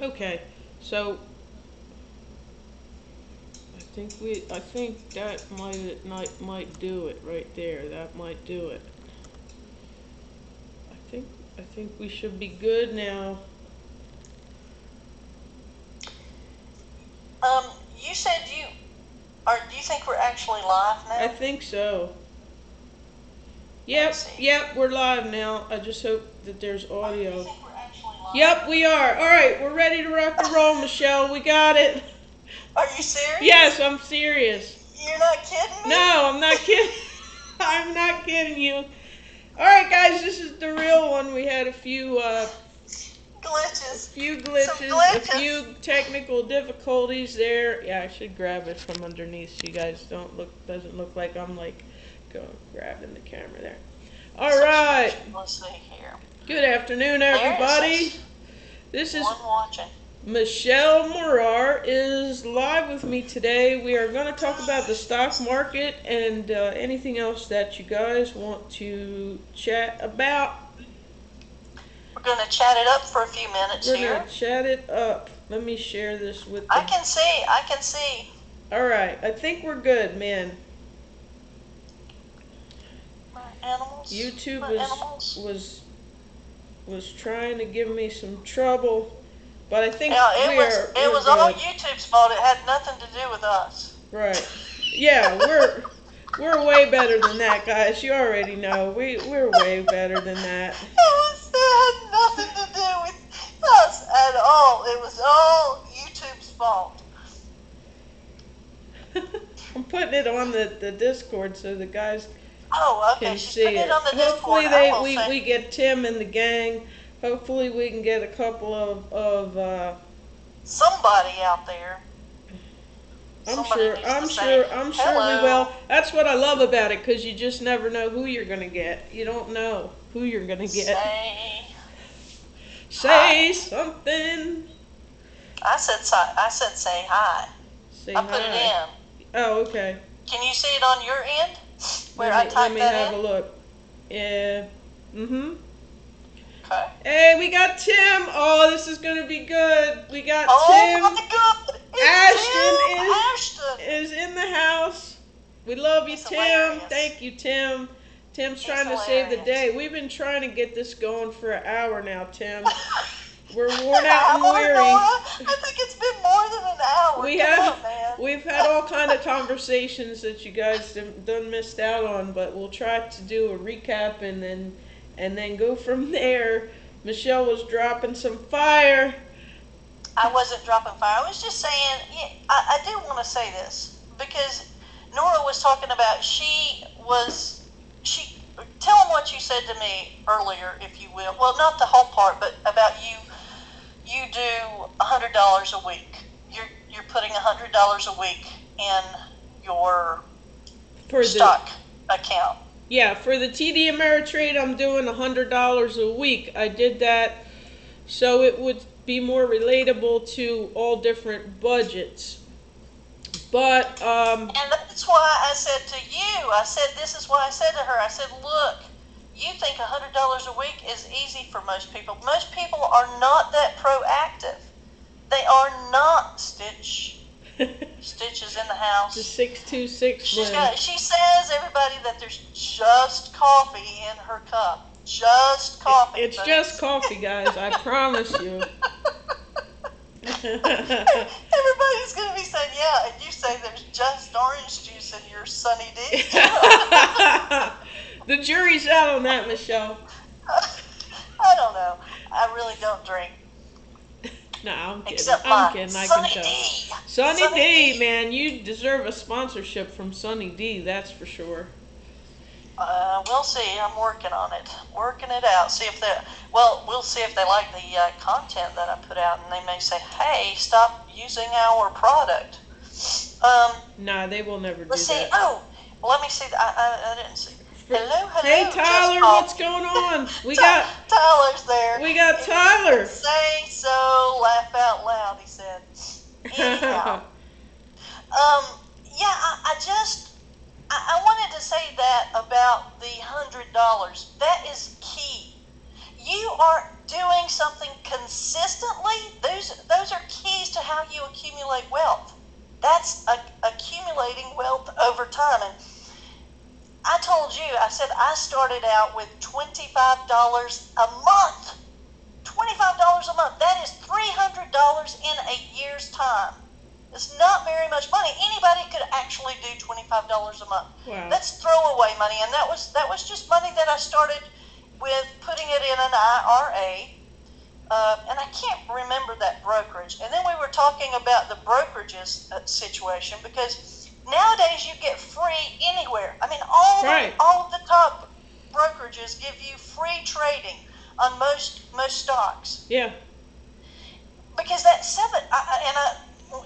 Okay, so I think that might do it right there. That might do it. I think I think we should be good now. Um, you said you are. Do you think we're actually live I now? think so. Let me Yep, see. yep, we're live now. I just hope that there's Do you audio. think we're actually live? Yep, we are. All right, we're ready to rock and roll, Michelle. We got it. Are you serious? Yes, I'm serious. You're not kidding me? No, I'm not kidding. I'm not kidding you. All right, guys, this is the real one. We had a Glitches. few Some glitches, a glitches. few technical difficulties there. Yeah, I should grab it from underneath so you guys doesn't look like I'm like going grabbing the camera there. All right. Subscription. Let's see here. Good afternoon, There it everybody. says This is one watching. Michelle Morar is live with me today. We are going to talk about the stock market and anything else that you guys want to chat about. We're going to chat it up for a few minutes We're here. going to chat it up. Let me share this with I the. can see. I can see. All right, I think we're good, man. My animals. YouTube My animals. was trying to give me some trouble, but I think Yeah, it we're was all good. YouTube's fault. It had nothing to do with us. Right. Yeah, we're way better than that, guys. You already know. We're way better than that. It had nothing to do with us at all. It was all YouTube's fault. I'm putting it on the Discord so the guys Oh, okay. can She's see putting it it. on the Discord. Hopefully I will we say get Tim and the gang. Hopefully we can get a couple of somebody out there. Somebody needs to say I'm sure we will. hello. That's what I love about it, because you just never know who you're gonna get. You don't know who you're gonna get. Say Say hi. something. I said say hi. Say I put it hi. in. Oh, okay. Can you see it on your end? Where I Let typed me that have a in? look. Yeah. Mhm. Okay. Hey, we got Tim. Oh, this is gonna be good. We got Oh Tim. my God! It's Ashton Tim Ashton. is in the house. We love you, He's Tim. hilarious. Thank you, Tim. Tim's He's trying to save the hilarious. day. We've been trying to get this going for an hour now, Tim. We're An worn out and hour, weary. Nora? I think it's been more than an hour. We Come have on, man. we've had all kind of conversations that you guys done missed out on, but we'll try to do a recap and then go from there. Michelle was dropping some fire. I wasn't dropping fire. I was just saying, yeah, I do want to say this because Nora was talking about she tell them what you said to me earlier, if you will. Well, not the whole part, but about you do $100 a week. You're putting $100 a week in your For the stock account. Yeah, for the TD Ameritrade, I'm doing $100 a week. I did that so it would be more relatable to all different budgets. But And that's why I said to you, I said, this is why I said to her, I said, look, you think $100 a week is easy for most people. Most people are not that proactive. They are not Stitches in the the house. 626 Lynn. She says, everybody, that there's just coffee in her cup. Just coffee. It's just coffee, guys. I promise you. Everybody's going to be saying, yeah, and you say there's just orange juice in your Sunny D. The jury's out on that, Michelle. I don't know. I really don't drink. No, I'm kidding. Except I'm mine. kidding. I Sunny can tell. D. Sunny D, man, you deserve a sponsorship from Sunny D. That's for sure. We'll see. I'm working on it. Working it out. See if we'll see if they like the content that I put out, and they may say, "Hey, stop using our product." Nah, they will never do Let's see. that. Oh, well, let me see. I didn't see. Hello, hello. Hey Tyler, what's going on? Tyler's there. We got Tyler. Say so, laugh out loud. He said. Anyhow, yeah, I wanted to say that about the $100. That is key. you are doing something consistently, those are keys to how you accumulate wealth. That's accumulating wealth over time. And I told you, I said I started out with $25 a month. $25 a month. That is $300 in a year's time. It's not very much money. Anybody could actually do $25 a month. Wow. That's throwaway money, and that was just money that I started with putting it in an IRA. And I can't remember that brokerage. And then we were talking about the brokerages situation, because nowadays you get free anywhere. I mean, all of the top brokerages give you free trading on most stocks. Yeah. Because that's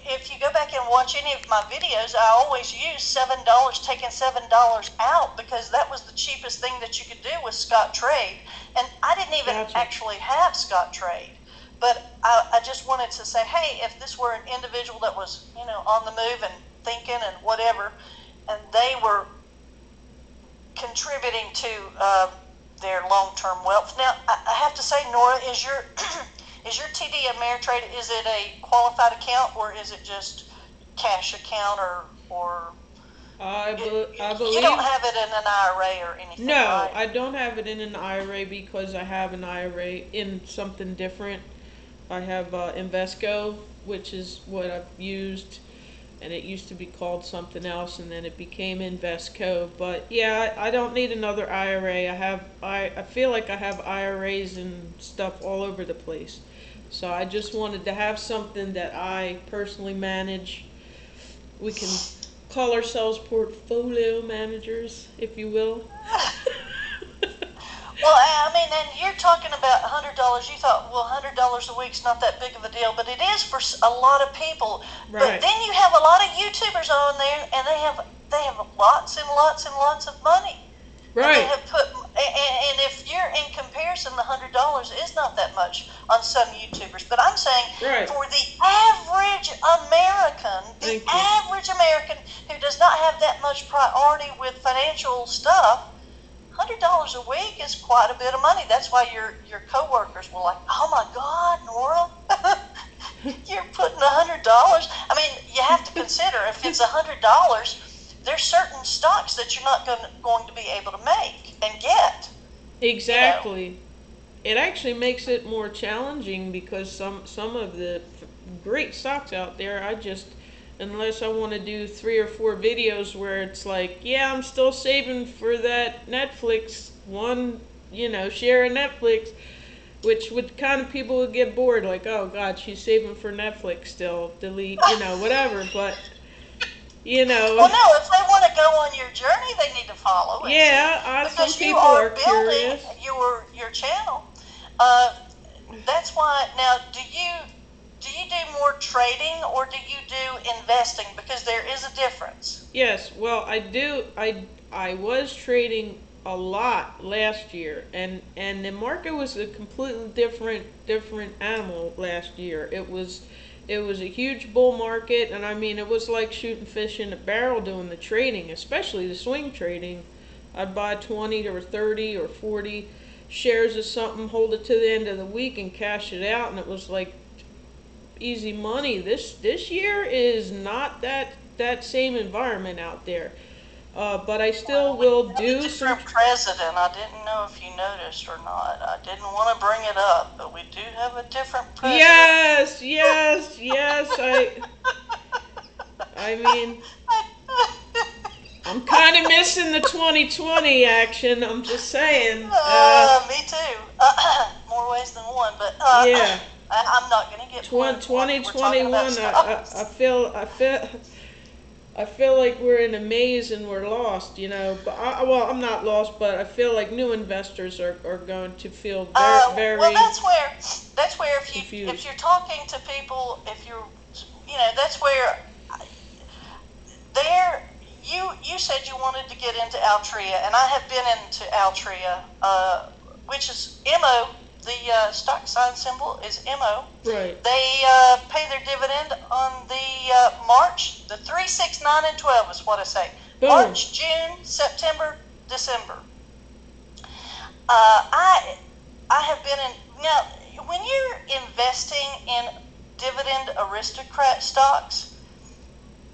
if you go back and watch any of my videos, I always use $7, taking $7 out, because that was the cheapest thing that you could do with Scottrade. And I didn't even actually have Scottrade. But I just wanted to say, hey, if this were an individual that was, on the move and thinking and whatever, and they were contributing to their long-term wealth. Now, I have to say, Nora, is your TD Ameritrade, is it a qualified account, or is it just cash account, or I believe you don't have it in an IRA or anything? No, right? I don't have it in an IRA because I have an IRA in something different. I have Invesco, which is what I've used, and it used to be called something else, and then it became Invesco. But yeah, I don't need another IRA. I feel like I have IRAs and stuff all over the place. So I just wanted to have something that I personally manage. We can call ourselves portfolio managers, if you will. Well, I mean, and you're talking about $100. You thought, well, $100 a week's not that big of a deal, but it is for a lot of people. Right. But then you have a lot of YouTubers on there, and they have lots and lots and lots of money. Right. And they have and if you're in comparison, the $100 is not that much on some YouTubers. But I'm saying, for the average American who does not have that much priority with financial stuff, $100 a week is quite a bit of money. That's why your coworkers were like, "Oh my God, Nora, you're putting $100." I mean, you have to consider, if it's $100, there's certain stocks that you're not going to be able to make and get. Exactly. It actually makes it more challenging, because some of the great stocks out there, unless I want to do 3 or 4 videos where it's like, yeah, I'm still saving for that Netflix one, share of Netflix, which would kind of, people would get bored, like, oh God, she's saving for Netflix still, delete, whatever. But well, no, if they want to go on your journey, they need to follow. Because some people are building your channel. That's why. Now, do you do more trading, or do you do investing? Because there is a difference. Yes, well, I do. I was trading a lot last year, and the market was a completely different animal last year. It was a huge bull market, and I mean, it was like shooting fish in a barrel doing the trading, especially the swing trading. I'd buy 20 or 30 or 40 shares of something, hold it to the end of the week, and cash it out, and it was like easy money. This year is not that same environment out there. But I still will do some. President. I didn't know if you noticed or not. I didn't want to bring it up, but we do have a different president. Yes. I mean, I'm kind of missing the 2020 action. I'm just saying. Me too. More ways than one, but yeah. I'm not going to get 2021. I feel like we're in a maze and we're lost, But I'm not lost, but I feel like new investors are going to feel very. Well, that's where if you're talking to people, that's where you said you wanted to get into Altria, and I have been into Altria, which is MO. The stock sign symbol is MO. Right. They pay their dividend on the March, the 3, 6, 9, and 12 is what I say. Boom. March, June, September, December. I have been in now. When you're investing in dividend aristocrat stocks,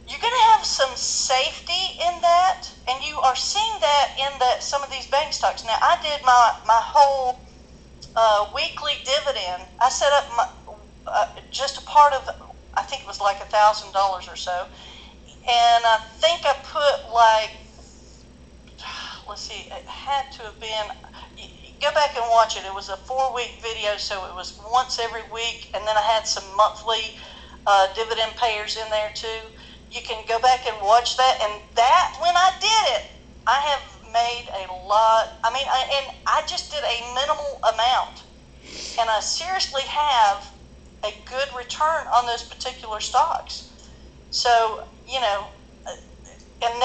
you're going to have some safety in that, and you are seeing that in some of these bank stocks. Now, I did my whole weekly dividend. I set up just a part of, I think it was like $1,000 or so, and I think I put like, let's see, it had to have been. Go back and watch it. It was a 4-week video, so it was once every week, and then I had some monthly dividend payers in there too. You can go back and watch that, and that, when I did it, I have made a lot. I mean, I just did a minimal amount, and I seriously have a good return on those particular stocks. So, and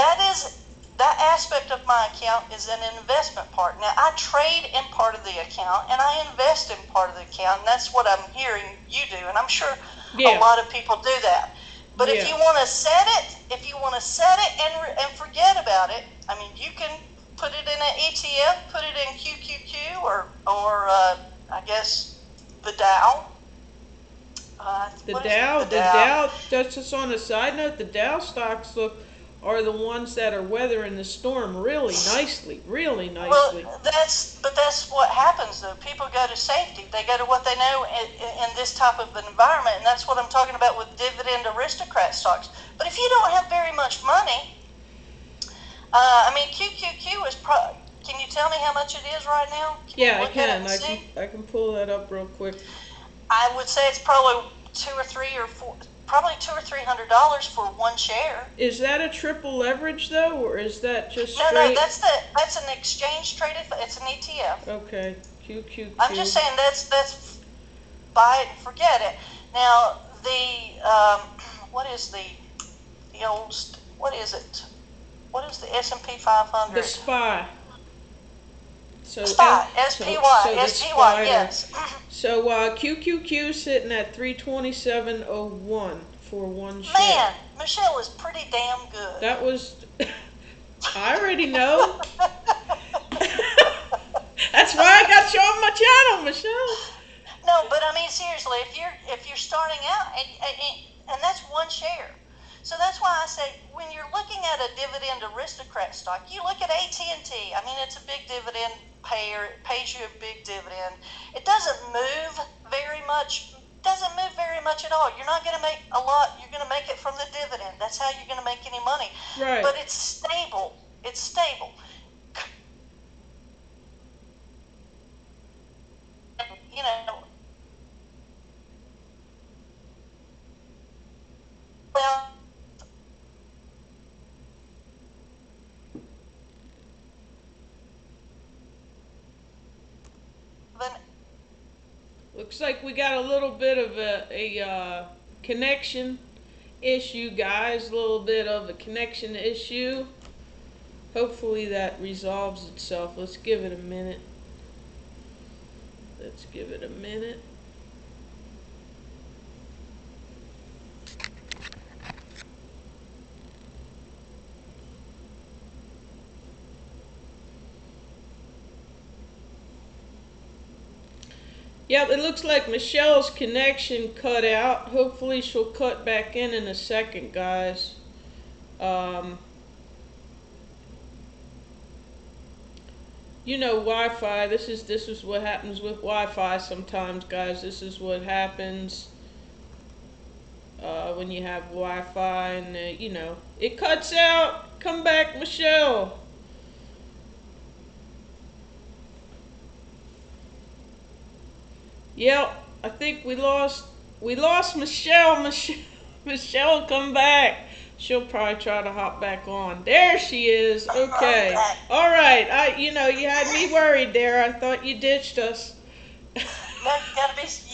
that aspect of my account is an investment part. Now, I trade in part of the account, and I invest in part of the account, and that's what I'm hearing you do, and I'm sure a lot of people do that. But if you want to set it, and forget about it, I mean, you can put it in an ETF, put it in QQQ, or I guess the Dow. The Dow, just on a side note, the Dow stocks are the ones that are weathering the storm really nicely. Well, that's what happens though. People go to safety. They go to what they know in this type of an environment, and that's what I'm talking about with dividend aristocrat stocks. But if you don't have very much money, I mean, QQQ is can you tell me how much it is right now? I can. I can pull that up real quick. I would say it's probably probably $200 or $300 for one share. Is that a triple leverage though, or is that just no? straight? No, that's an exchange traded. It's an ETF. Okay, QQQ. I'm just saying that's buy it and forget it. Now what is the S&P 500? The SPY. SPY, SPY, yes. So QQQ sitting at 327.01 for one share. Man, Michelle is pretty damn good. That was. I already know. That's why I got you on my channel, Michelle. No, but I mean seriously, if you're starting out and that's one share. So that's why I say when you're looking at a dividend aristocrat stock, you look at AT&T. I mean, it's a big dividend payer. It pays you a big dividend. It doesn't move very much. At all. You're not going to make a lot. You're going to make it from the dividend. That's how you're going to make any money. Right. But it's stable. Well, looks like we got a little bit of a connection issue, guys. A little bit of a connection issue. Hopefully that resolves itself. Let's give it a minute. Yep, it looks like Michelle's connection cut out. Hopefully she'll cut back in a second, guys. Wi-Fi. This is what happens with Wi-Fi sometimes, guys. This is what happens when you have Wi-Fi, and it cuts out. Come back, Michelle. Yep, I think we lost Michelle. Michelle, come back. She'll probably try to hop back on. There she is. Okay. All right. You had me worried there. I thought you ditched us. No, you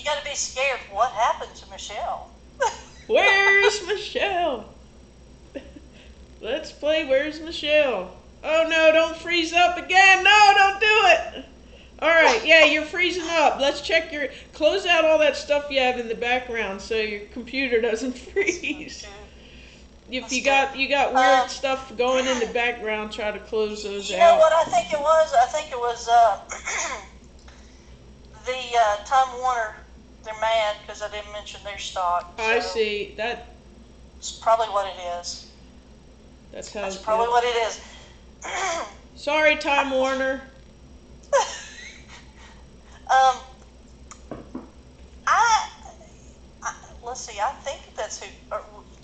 gotta be scared. What happened to Michelle? Where's Michelle? Let's play Where's Michelle? Oh no, don't freeze up again. No, don't do it. Alright, yeah, you're freezing up. Let's check close out all that stuff you have in the background so your computer doesn't freeze. If you got weird stuff going in the background, try to close those out. You know what I think it was? I think it was Time Warner, they're mad because I didn't mention their stock. I So see. That it's probably what it is. that's how. That's probably what it is. Sorry, Time Warner. um, I let's see. I think that's who.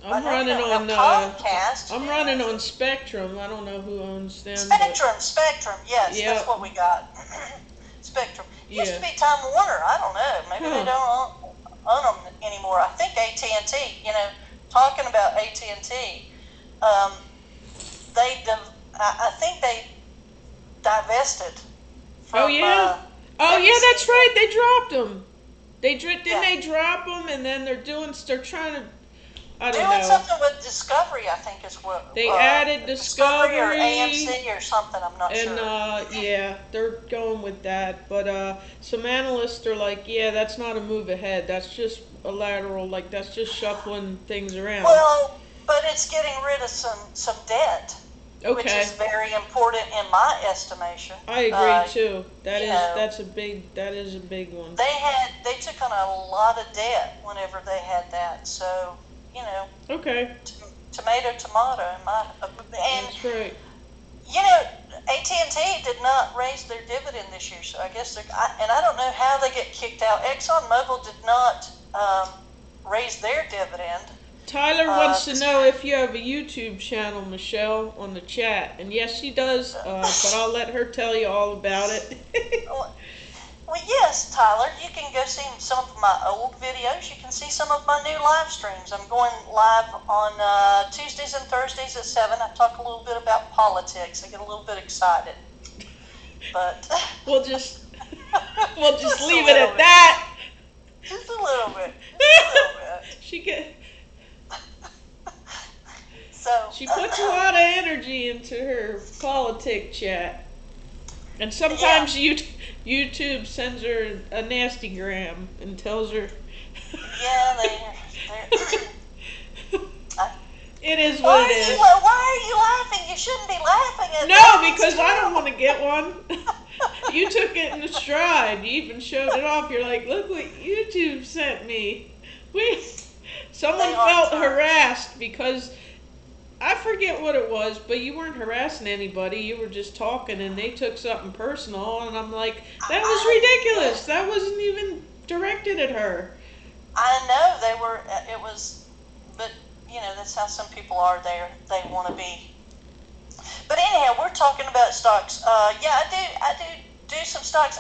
I'm running on Comcast. I'm running on Spectrum. I don't know who owns them. Spectrum. Yes, Yep. that's what we got. Spectrum. Used Yeah. to be Time Warner. I don't know. Maybe they don't own them anymore. I think AT&T. Talking about AT&T, I think they divested. From, Oh yeah. Oh yeah, NBC. that's right. They dropped them. Didn't Yeah. they drop them? And then they're trying to. I don't Doing know. something with Discovery, I think is what. They added Discovery or Discovery AMC or something. I'm not and sure. yeah, they're going with that. But some analysts are like, yeah, that's not a move ahead. That's just a lateral. Like that's just shuffling things around. Well, but it's getting rid of some debt, which Okay. is very important in my estimation. I agree too. That is a big one. They took on a lot of debt whenever they had that. So Okay. tomato. And That's right. AT&T did not raise their dividend this year, so I guess I don't know how they get kicked out. ExxonMobil did not raise their dividend. Tyler wants to know if you have a YouTube channel, Michelle, on the chat. And yes, she does, but I'll let her tell you all about it. Well, yes, Tyler, you can go see some of my old videos. You can see some of my new live streams. I'm going live on Tuesdays and Thursdays at 7. I talk a little bit about politics. I get a little bit excited. But We'll just leave a it little at bit. that. Just a little bit. Just a little bit. She puts a lot of energy into her politic chat. And sometimes YouTube sends her a nasty gram and tells her. Yeah, It is what it is. Why are you laughing? You shouldn't be laughing at No, that. because I don't want to get one. You took it in stride. You even showed it off. You're like, look what YouTube sent me. Someone felt harassed because I forget what it was, but you weren't harassing anybody. You were just talking, and they took something personal, and I'm like, that was ridiculous. That wasn't even directed at her. I know they were. It was, but that's how some people are. They want to be. But anyhow, we're talking about stocks. Yeah, I do some stocks.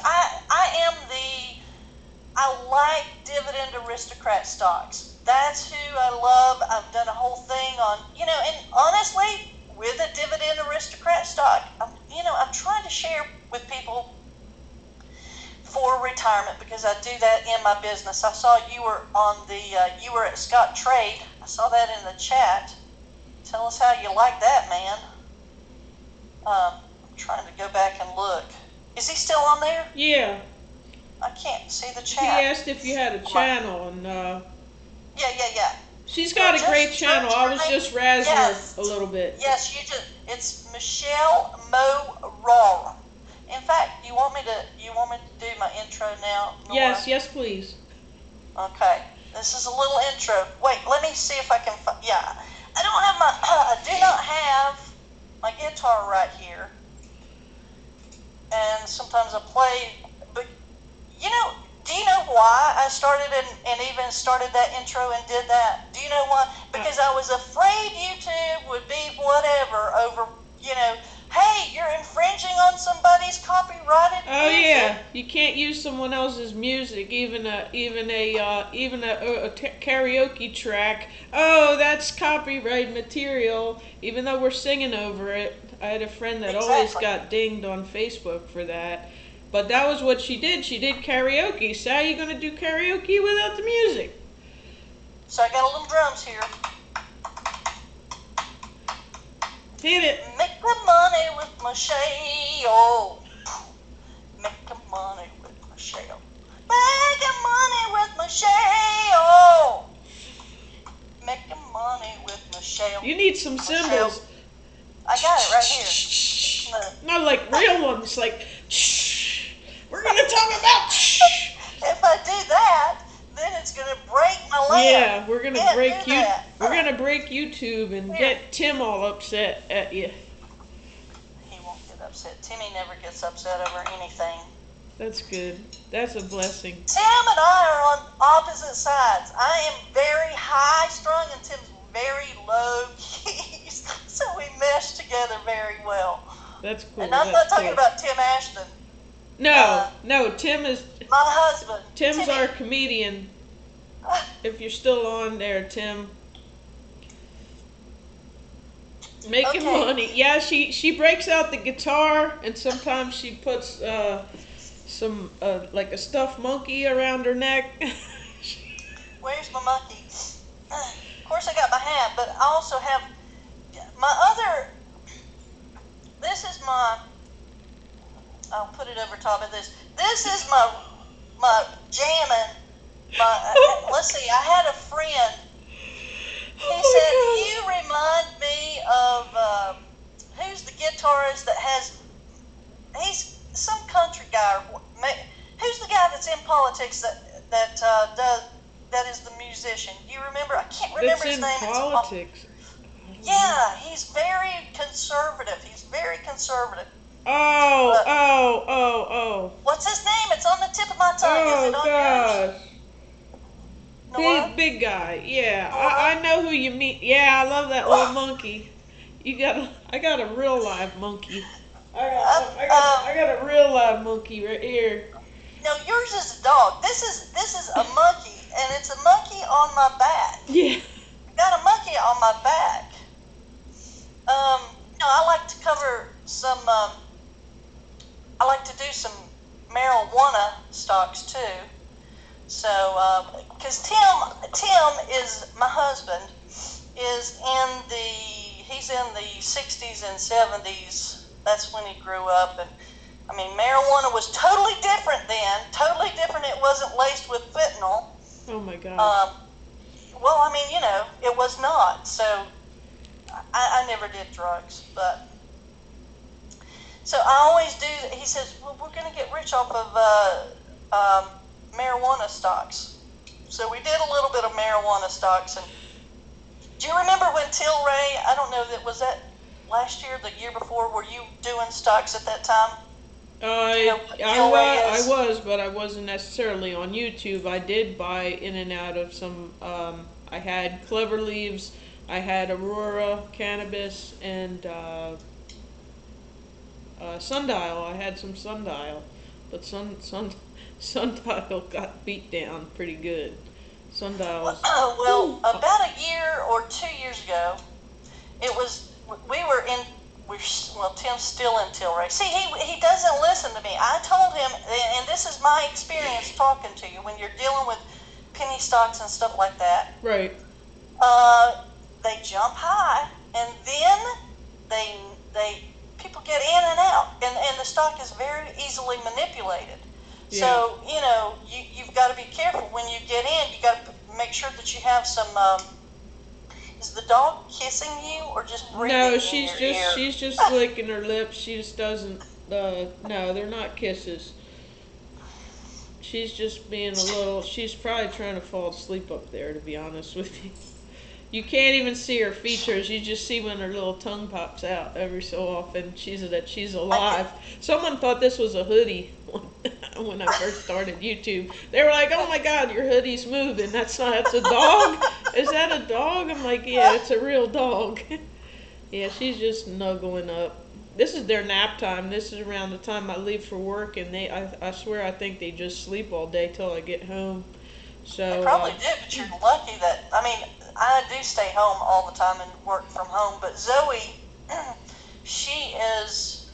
I like dividend aristocrat stocks. That's who I love. I've done a whole thing on, and honestly, with a dividend aristocrat stock, I'm trying to share with people for retirement because I do that in my business. I saw you were you were at Scott Trade. I saw that in the chat. Tell us how you like that, man. I'm trying to go back and look. Is he still on there? Yeah. I can't see the chat. He asked if you had a channel, and Yeah. she's got a great channel. I was just razzing her a little bit. Yes, it's Michelle Morar. In fact, you want me to do my intro now, Nora? Yes, please. Okay. This is a little intro. Wait, let me see if I can yeah. I do not have my guitar right here. And sometimes I play, but do you know why I started and even started that intro and did that? Do you know why? Because I was afraid YouTube would be whatever over, hey, you're infringing on somebody's copyrighted music. Oh yeah, you can't use someone else's music, even a karaoke track. Oh, that's copyright material, even though we're singing over it. I had a friend that always got dinged on Facebook for that. But that was what she did. She did karaoke. So how are you going to do karaoke without the music? So I got a little drums here. Hit it. Make the money with Michelle. Make the money with Michelle. Make the money with Michelle. Make the money with Michelle. You need some cymbals. I got it right here. No, like real ones. Like, shh. We're going to talk about shh. If I do gonna Can't break do you. that. We're gonna break YouTube and Here. get Tim all upset at you. He won't get upset. Timmy never gets upset over anything. That's good. That's a blessing. Tim and I are on opposite sides. I am very high strung and Tim's very low keys. So we mesh together very well. That's cool. And I'm not talking about Tim Ashton. No, Tim is. My husband. Tim's Timmy. our comedian. If you're still on there, Tim. Making money. Yeah, she breaks out the guitar and sometimes she puts some like a stuffed monkey around her neck. Where's my monkey? Of course I got my hat, but I also have my other, this is my, I'll put it over top of this. This is my jamming. Let's see, I had a friend. He said, you remind me of, who's the guitarist that has, he's some country guy. Who's the guy that's in politics that is the musician? You remember? I can't remember his name. That's in politics. Yeah, he's very conservative. He's very conservative. Oh. What's his name? It's on the tip of my tongue. Is it on yours? Big guy. Yeah, I know who you mean. Yeah, I love that little monkey. I got a real live monkey. I got a real live monkey right here. No, yours is a dog. This is a monkey, and it's a monkey on my back. Yeah. I got a monkey on my back. I like to cover some. I like to do some marijuana stocks too. So, because Tim is my husband, he's in the 60s and 70s. That's when he grew up, and I mean, marijuana was totally different then. Totally different. It wasn't laced with fentanyl. Oh my God. Well, I mean, it was not. So, I never did drugs, but. So I always do. He says, "Well, we're going to get rich off of marijuana stocks." So we did a little bit of marijuana stocks. And do you remember when Tilray? I don't know. Was that last year, the year before? Were you doing stocks at that time? I was, but I wasn't necessarily on YouTube. I did buy in and out of some. I had Clever Leaves, I had Aurora Cannabis, and Sundial. I had some Sundial, but Sundial got beat down pretty good. Sundial's. Well, about a year or 2 years ago, Tim's still in Tilray. See, he doesn't listen to me. I told him, and this is my experience talking to you, when you're dealing with penny stocks and stuff like that. Right. They jump high, and then people get in and out, and the stock is very easily manipulated. Yeah. So, you've got to be careful when you get in. You got to make sure that you have some. Is the dog kissing you or just breathing No, in she's your ear? she's just licking her lips. She just doesn't. No, they're not kisses. She's just being a little. She's probably trying to fall asleep up there. To be honest with you, you can't even see her features. You just see when her little tongue pops out every so often. She's alive. Someone thought this was a hoodie when I first started YouTube. They were like, "Oh my God, your hoodie's moving. That's a dog. Is that a dog?" I'm like, "Yeah, it's a real dog." Yeah, she's just nuggling up. This is their nap time. This is around the time I leave for work, and I swear I think they just sleep all day till I get home. So They probably do, but you're lucky that, I do stay home all the time and work from home, but Zoe, she's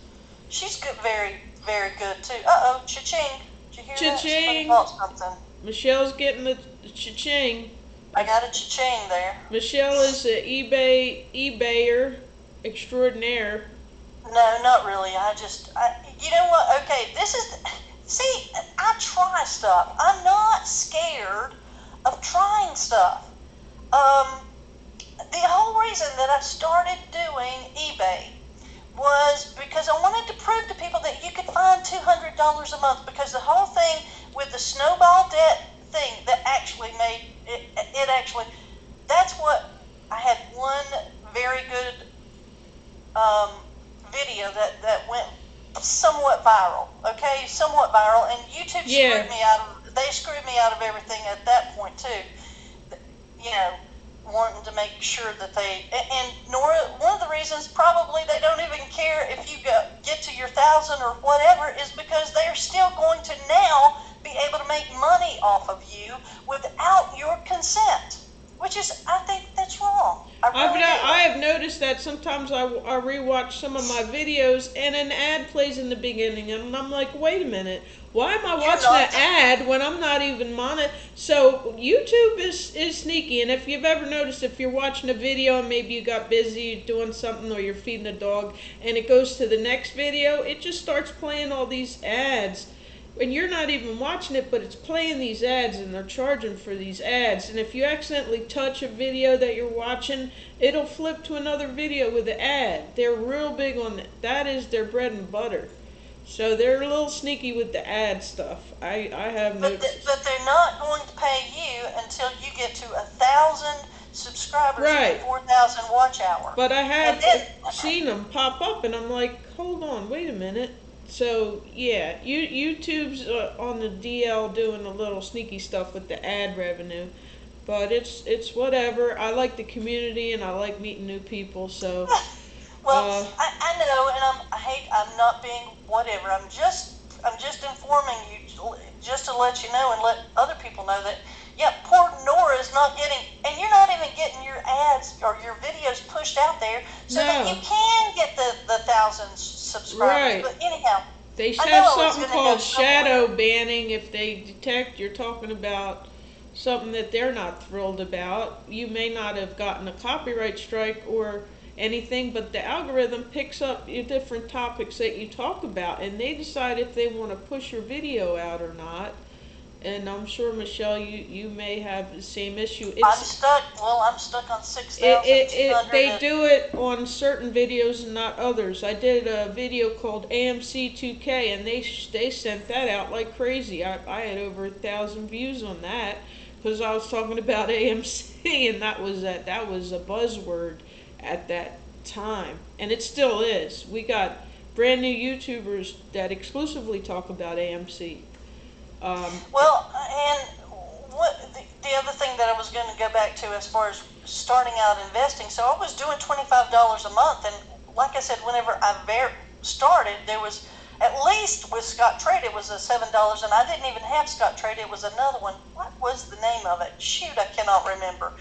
good, very, very good too. Uh-oh, cha-ching. Did you hear that? Somebody Cha-ching. bought something. Michelle's getting the cha-ching. I got a cha-ching there. Michelle is an eBayer extraordinaire. No, not really. You know what? Okay, see, I try stuff. I'm not scared of trying stuff. The whole reason that I started doing eBay was because I wanted to prove to people that you could find $200 a month, because the whole thing with the snowball debt thing that actually made it actually what? I had one very good video that went somewhat viral. Okay, somewhat viral, and YouTube Yeah. screwed me out of. They screwed me out of everything at that point too. You know, wanting to make sure that and Nora, one of the reasons probably they don't even care if you get to your 1,000 or whatever is because they're still going to now be able to make money off of you without your consent, which is, I think that's wrong. I have noticed that sometimes I rewatch some of my videos and an ad plays in the beginning, and I'm like, wait a minute, why am I watching an ad when I'm not even on it? So YouTube is sneaky, and if you've ever noticed, if you're watching a video and maybe you got busy doing something or you're feeding a dog, and it goes to the next video, it just starts playing all these ads. And you're not even watching it, but it's playing these ads and they're charging for these ads. And if you accidentally touch a video that you're watching, it'll flip to another video with an ad. They're real big on it. That is their bread and butter. So they're a little sneaky with the ad stuff. I have noticed. But they're not going to pay you until you get to 1,000 subscribers and 4,000 watch hours. But I have seen them pop up, and I'm like, hold on, wait a minute. So yeah, YouTube's on the DL doing a little sneaky stuff with the ad revenue, but it's whatever. I like the community and I like meeting new people. So well, I know, and I'm not being whatever. I'm just informing you, just to let you know and let other people know that poor Nora is not getting, and you're not even getting your ads or your videos pushed out there so that you can get the 1,000 subscribers. Right. But anyhow, they have something called shadow banning. If they detect you're talking about something that they're not thrilled about, you may not have gotten a copyright strike or anything, but the algorithm picks up your different topics that you talk about, and they decide if they want to push your video out or not. And I'm sure, Michelle, you may have the same issue. I'm stuck on 6,200. They do it on certain videos and not others. I did a video called AMC 2K, and they sent that out like crazy. I had over 1,000 views on that because I was talking about AMC, and that was a buzzword at that time, and it still is. We got brand new YouTubers that exclusively talk about AMC. Well, and the other thing that I was going to go back to as far as starting out investing, so I was doing $25 a month, and like I said, whenever I started, there was, at least with Scott Trade, it was a $7, and I didn't even have Scott Trade, it was another one. What was the name of it? Shoot, I cannot remember.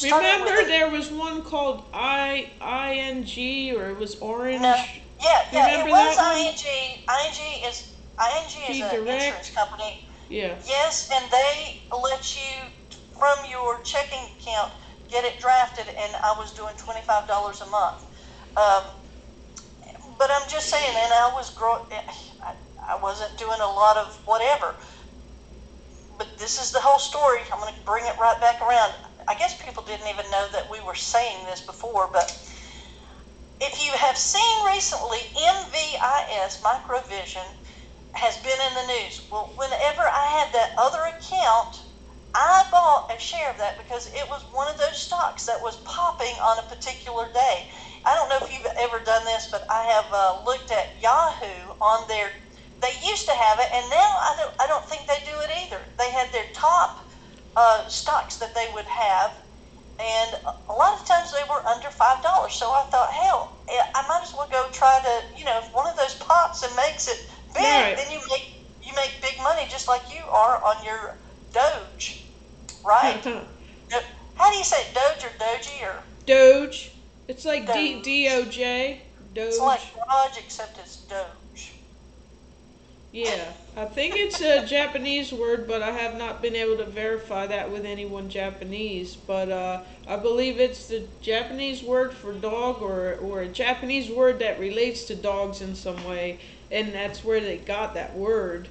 Remember, there was one called ING, or it was Orange? No. Yeah, it was ING. ING is an insurance company. Yeah. Yes, and they let you, from your checking account, get it drafted, and I was doing $25 a month. But I'm just saying, and I wasn't doing a lot of whatever. But this is the whole story. I'm going to bring it right back around. I guess people didn't even know that we were saying this before, but if you have seen recently, MVIS, Microvision, has been in the news. Well, whenever I had that other account, I bought a share of that because it was one of those stocks that was popping on a particular day. I don't know if you've ever done this, but I have looked at Yahoo on their, they used to have it, and now I don't think they do it either. They had their top stocks that they would have, and a lot of times they were under $5. So I thought, hell, I might as well go try to, if one of those pops and makes it big, right, then you make big money just like you are on your Doge, right? How do you say it, Doge or Doji or? Doge. It's like D-O-J. Doge. It's like Raj, except it's Doge. Yeah, I think it's a Japanese word, but I have not been able to verify that with anyone Japanese. But I believe it's the Japanese word for dog, or a Japanese word that relates to dogs in some way, and that's where they got that word,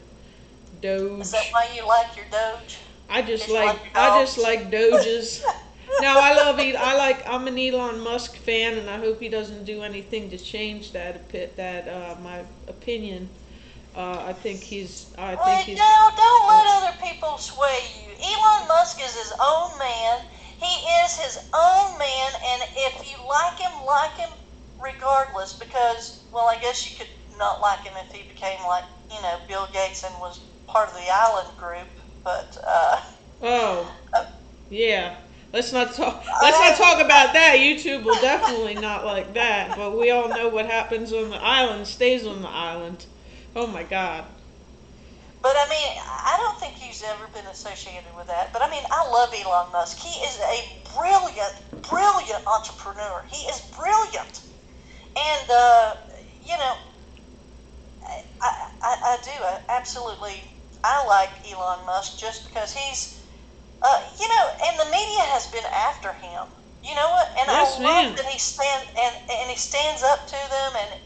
Doge. Is that why you like your Doge? I just like Doges. No, I'm an Elon Musk fan, and I hope he doesn't do anything to change that my opinion. I think he's. Don't let other people sway you. Elon Musk is his own man. He is his own man, and if you like him regardless. Because, well, I guess you could not like him if he became like, Bill Gates and was part of the island group. But Oh, uh, yeah. Let's not talk. Let's not I, talk about that. YouTube will definitely not like that. But we all know what happens on the island stays on the island. Oh my God. but I mean, I don't think he's ever been associated with that. But I mean, I love Elon Musk. He is a brilliant entrepreneur. He is brilliant, and you know, I do. Absolutely. I like Elon Musk just because he's, and the media has been after him. You know what? And I Yes, love ma'am. that he stands up to them, and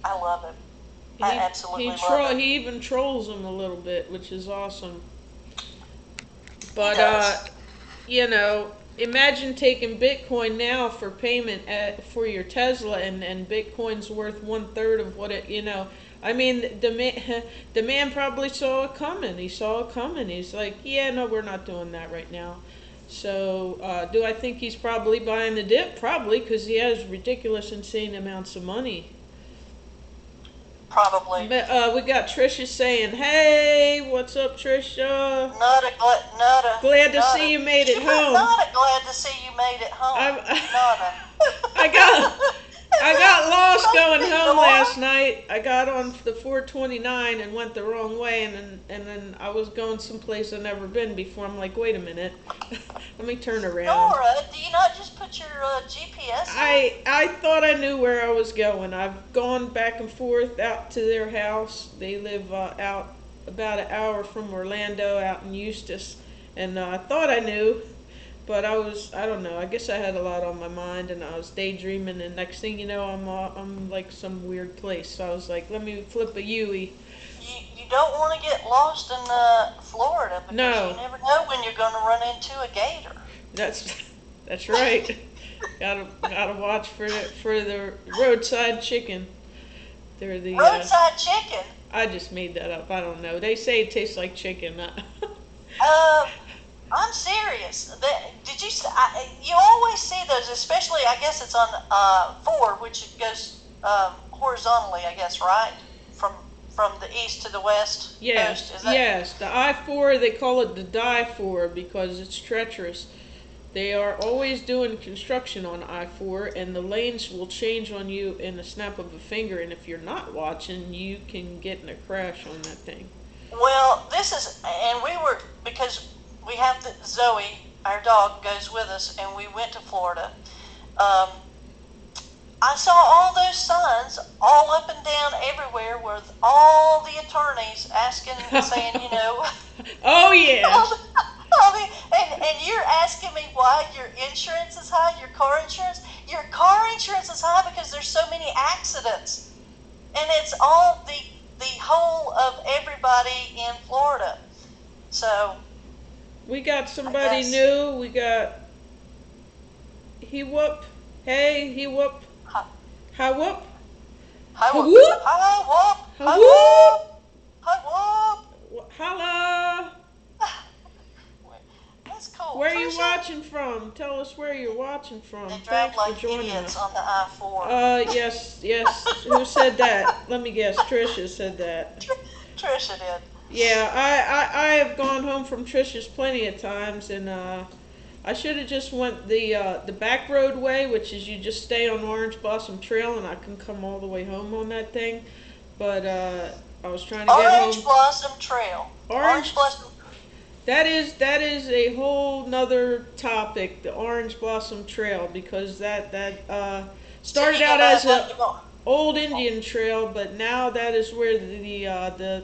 I love him. I absolutely love him. He even trolls them a little bit, which is awesome. He But does. imagine taking Bitcoin now for payment for your Tesla, and Bitcoin's worth 1/3 of what it. I mean, the man probably saw it coming. He saw it coming. He's like, yeah, no, we're not doing that right now. So, do I think he's probably buying the dip? Probably, because he has ridiculous, insane amounts of money. Probably. But, we got Trisha saying, "Hey, what's up, Trisha? Glad to Not see a, you made she it put home. not a glad to see you made it home. Not I, I got a. I got lost going Something, home Nora. last night. I got on the 429 and went the wrong way, and then I was going someplace I've never been before. I'm like, wait a minute, let me turn around. Nora, do you not just put your GPS in? I thought I knew where I was going. I've gone back and forth out to their house. They live out about an hour from Orlando, out in Eustis, and I thought I knew, but I don't know. I guess I had a lot on my mind, and I was daydreaming. And next thing you know, I'm like some weird place. So I was like, let me flip a Yui. You don't want to get lost in Florida because No, you never know when you're going to run into a gator. that's that's right. Gotta watch for the roadside chicken. They're the Roadside chicken. I just made that up. I don't know. They say it tastes like chicken. Um, I'm serious. Did you? You always see those, especially I guess it's on 4, which goes horizontally. I guess right from the east to the west Yes, coast. Is that? yes. The I-4, they call it the die-4 because it's treacherous. They are always doing construction on I-4, and the lanes will change on you in a snap of a finger. And if you're not watching, you can get in a crash on that thing. Well, this is, and we were, because we have Zoe, our dog, goes with us, and we went to Florida. Um, I saw all those signs all up and down everywhere with all the attorneys asking, saying, Oh yeah. all the, all the, and you're asking me why your insurance is high, your car insurance? Your car insurance is high because there's so many accidents. And it's all the whole of everybody in Florida. So, We got I somebody guess, new. We got he whoop. Hey, he whoop. hi, Hi whoop. hi, Ha whoop, whoop. hi, whoop, Ha hi, whoop. whoop, hi, whoop. Holla. That's cool. Where are you Trisha, watching from? Tell us where you're watching they from. drive Thanks for like joining idiots us. on the I-4. Yes, yes. Who said that? Let me guess. Trisha said that. Trisha did. Yeah, I have gone home from Trisha's plenty of times, and I should have just went the back road way, which is you just stay on Orange Blossom Trail, and I can come all the way home on that thing. But I was trying to get Orange home. Blossom Trail. Orange Orange. Blossom. That is a whole nother topic, the Orange Blossom Trail, because that So started you go out back, as a you go. old Indian trail, but now that is where the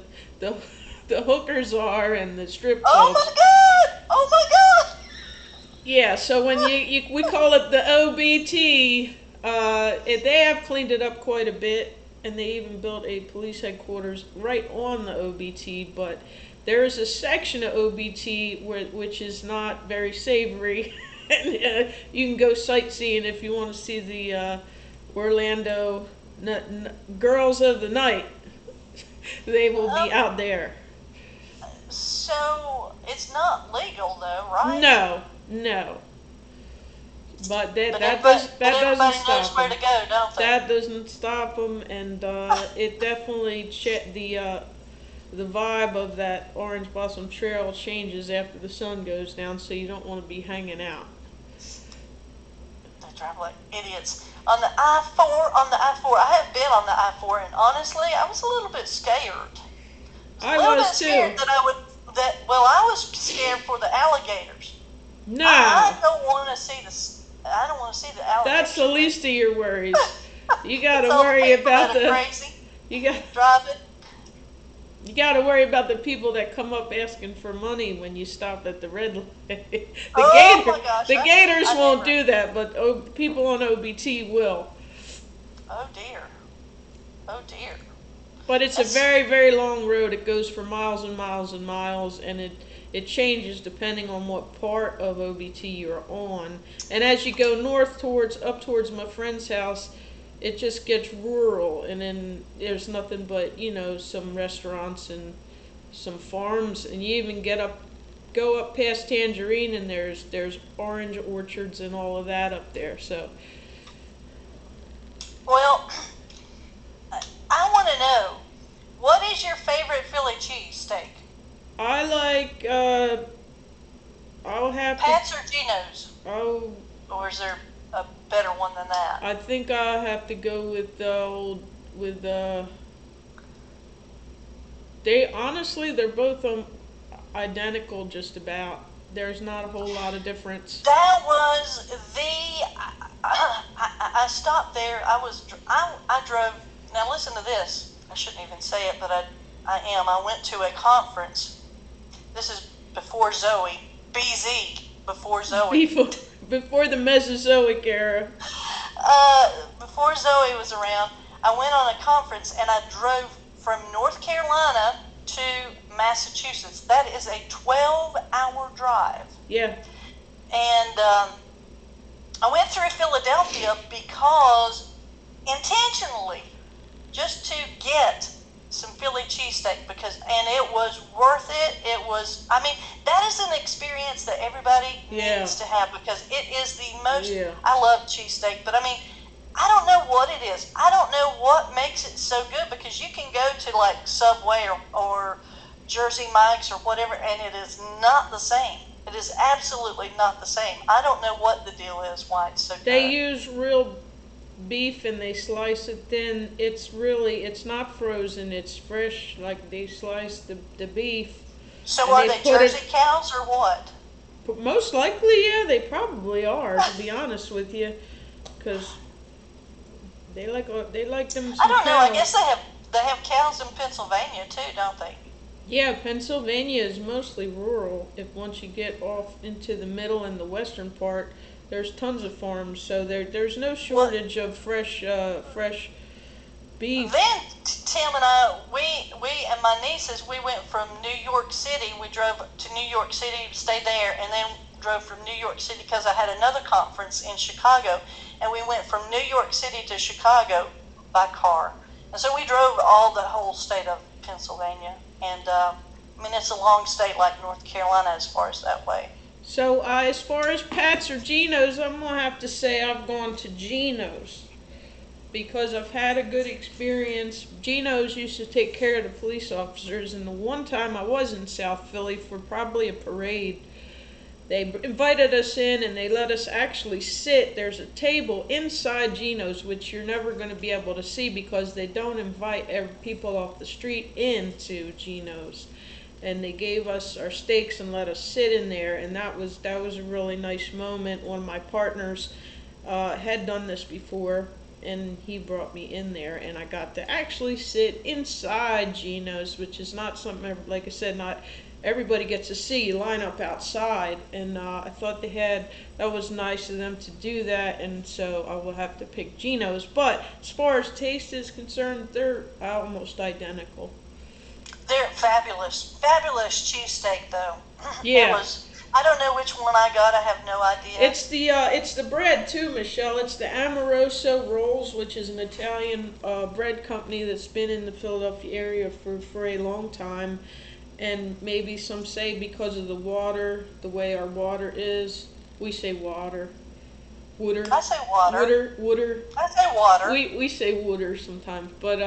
the hookers are and the strip Oh clubs. my God! Oh my God! Yeah, so when we call it the OBT, they have cleaned it up quite a bit, and they even built a police headquarters right on the OBT. But there is a section of OBT which is not very savory. And, you can go sightseeing if you want to see the Orlando girls of the night. They will be out there. So it's not legal though, right? No, No, but that But that everybody, does but that doesn't everybody knows stop where them. to go, don't they? That doesn't stop them, and it definitely the vibe of that Orange Blossom Trail changes after the sun goes down, so you don't want to be hanging out. They drive like idiots. On the I-4, I have been on the I-4, and honestly, I was a little bit scared. I was a I little was bit too. scared well, I was scared for the alligators. No, I don't want to see the that's alligators. the least of your worries. You got It's to all the worry people about that are the crazy you got driving. you got to worry about the people that come up asking for money when you stop at the red light. Oh my gosh, The gators I won't never. do that, but people on OBT will. Oh dear. Oh dear. But it's a That's very, very long road. It goes for miles and miles and miles, and it changes depending on what part of OBT you're on. And as you go north up towards my friend's house, it just gets rural, and then there's nothing but some restaurants and some farms, and you even go up past Tangerine, and there's orange orchards and all of that up there. So well. I want to know, what is your favorite Philly cheesesteak? I like I'll have to Pat's or Geno's, oh or is there a better one than that? I think I'll have to go with they honestly they're both identical just about. There's not a whole lot of difference. That was I stopped there. I drove. Now listen to this. I shouldn't even say it, but I am. I went to a conference. This is before Zoe. BZ before Zoe. Before before the Mesozoic era. Before Zoe was around, I went on a conference and I drove from North Carolina to Massachusetts. That is a 12-hour drive. Yeah. And I went through Philadelphia because intentionally, just to get some Philly cheesesteak and it was worth it. I mean, that is an experience that everybody needs to have because it is the most, I love cheesesteak, but I mean, I don't know what it is. I don't know what makes it so good because you can go to like Subway or Jersey Mike's or whatever, and it is not the same. It is absolutely not the same. I don't know what the deal is, why it's so good. They use real beef and they slice it thin. It's not frozen, it's fresh. Like they slice the beef. So are they Jersey cows or what? Most likely, yeah, they probably are, to be honest with you, because they like them some I don't know. cows. I guess they have cows in Pennsylvania too, don't they? Yeah, Pennsylvania is mostly rural. If once you get off into the middle and the western part, there's tons of farms, so there's no shortage of fresh beef. Then Tim and I, we and my nieces, we went from New York City. We drove to New York City, stayed there, and then drove from New York City because I had another conference in Chicago, and we went from New York City to Chicago by car. And so we drove the whole state of Pennsylvania, and I mean it's a long state like North Carolina as far as that way. So as far as Pat's or Geno's, I'm gonna have to say I've gone to Geno's because I've had a good experience. Geno's used to take care of the police officers, and the one time I was in South Philly for probably a parade, they invited us in and they let us actually sit. There's a table inside Geno's, which you're never going to be able to see because they don't invite people off the street into Geno's. And they gave us our steaks and let us sit in there, and that was a really nice moment. One of my partners had done this before, and he brought me in there, and I got to actually sit inside Geno's, which is not something, like I said, not everybody gets to see. You line up outside, and I thought that was nice of them to do that, and so I will have to pick Geno's. But as far as taste is concerned, they're almost identical. They're fabulous cheesesteak though. Yeah. I don't know which one I got. I have no idea. It's the bread too, Michelle. It's the Amoroso Rolls, which is an Italian bread company that's been in the Philadelphia area for a long time. And maybe some say because of the way our water is, We say water. Water. I say water. Water. I say water. We say water sometimes, but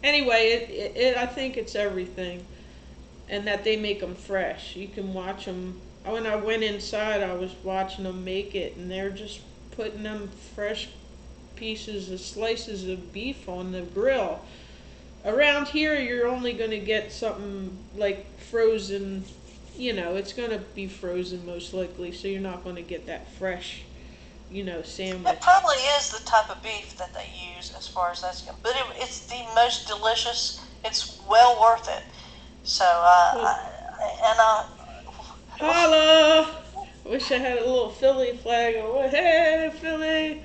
anyway, I think it's everything, and that they make them fresh. You can watch them. When I went inside, I was watching them make it, and they're just putting them fresh pieces of slices of beef on the grill. Around here, you're only going to get something like frozen. It's going to be frozen most likely, so you're not going to get that fresh, sandwich. It probably is the type of beef that they use as far as that's concerned. But it's the most delicious. It's well worth it. So, Holla! Wish I had a little Philly flag. Oh, hey, Philly!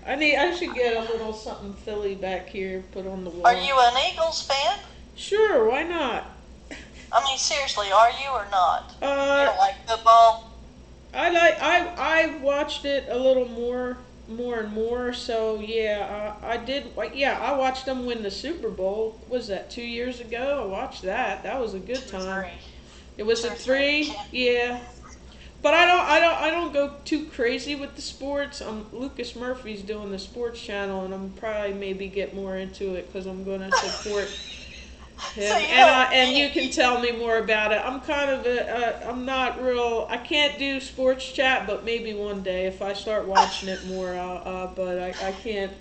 I should get a little something Philly back here, put on the wall. Are you an Eagles fan? Sure, why not? I mean, seriously, are you or not? You Uh, don't like football? I watched it a little more and more. So yeah, I did. Yeah, I watched them win the Super Bowl. Was that 2 years ago? I watched that. That was a good time. Three. It was Two a or three. Yeah. But I don't go too crazy with the sports. Lucas Murphy's doing the sports channel, and I'm probably maybe get more into it because I'm going to support him. So And you can tell me more about it. I'm kind of I'm not real. I can't do sports chat, but maybe one day if I start watching it more, but I can't.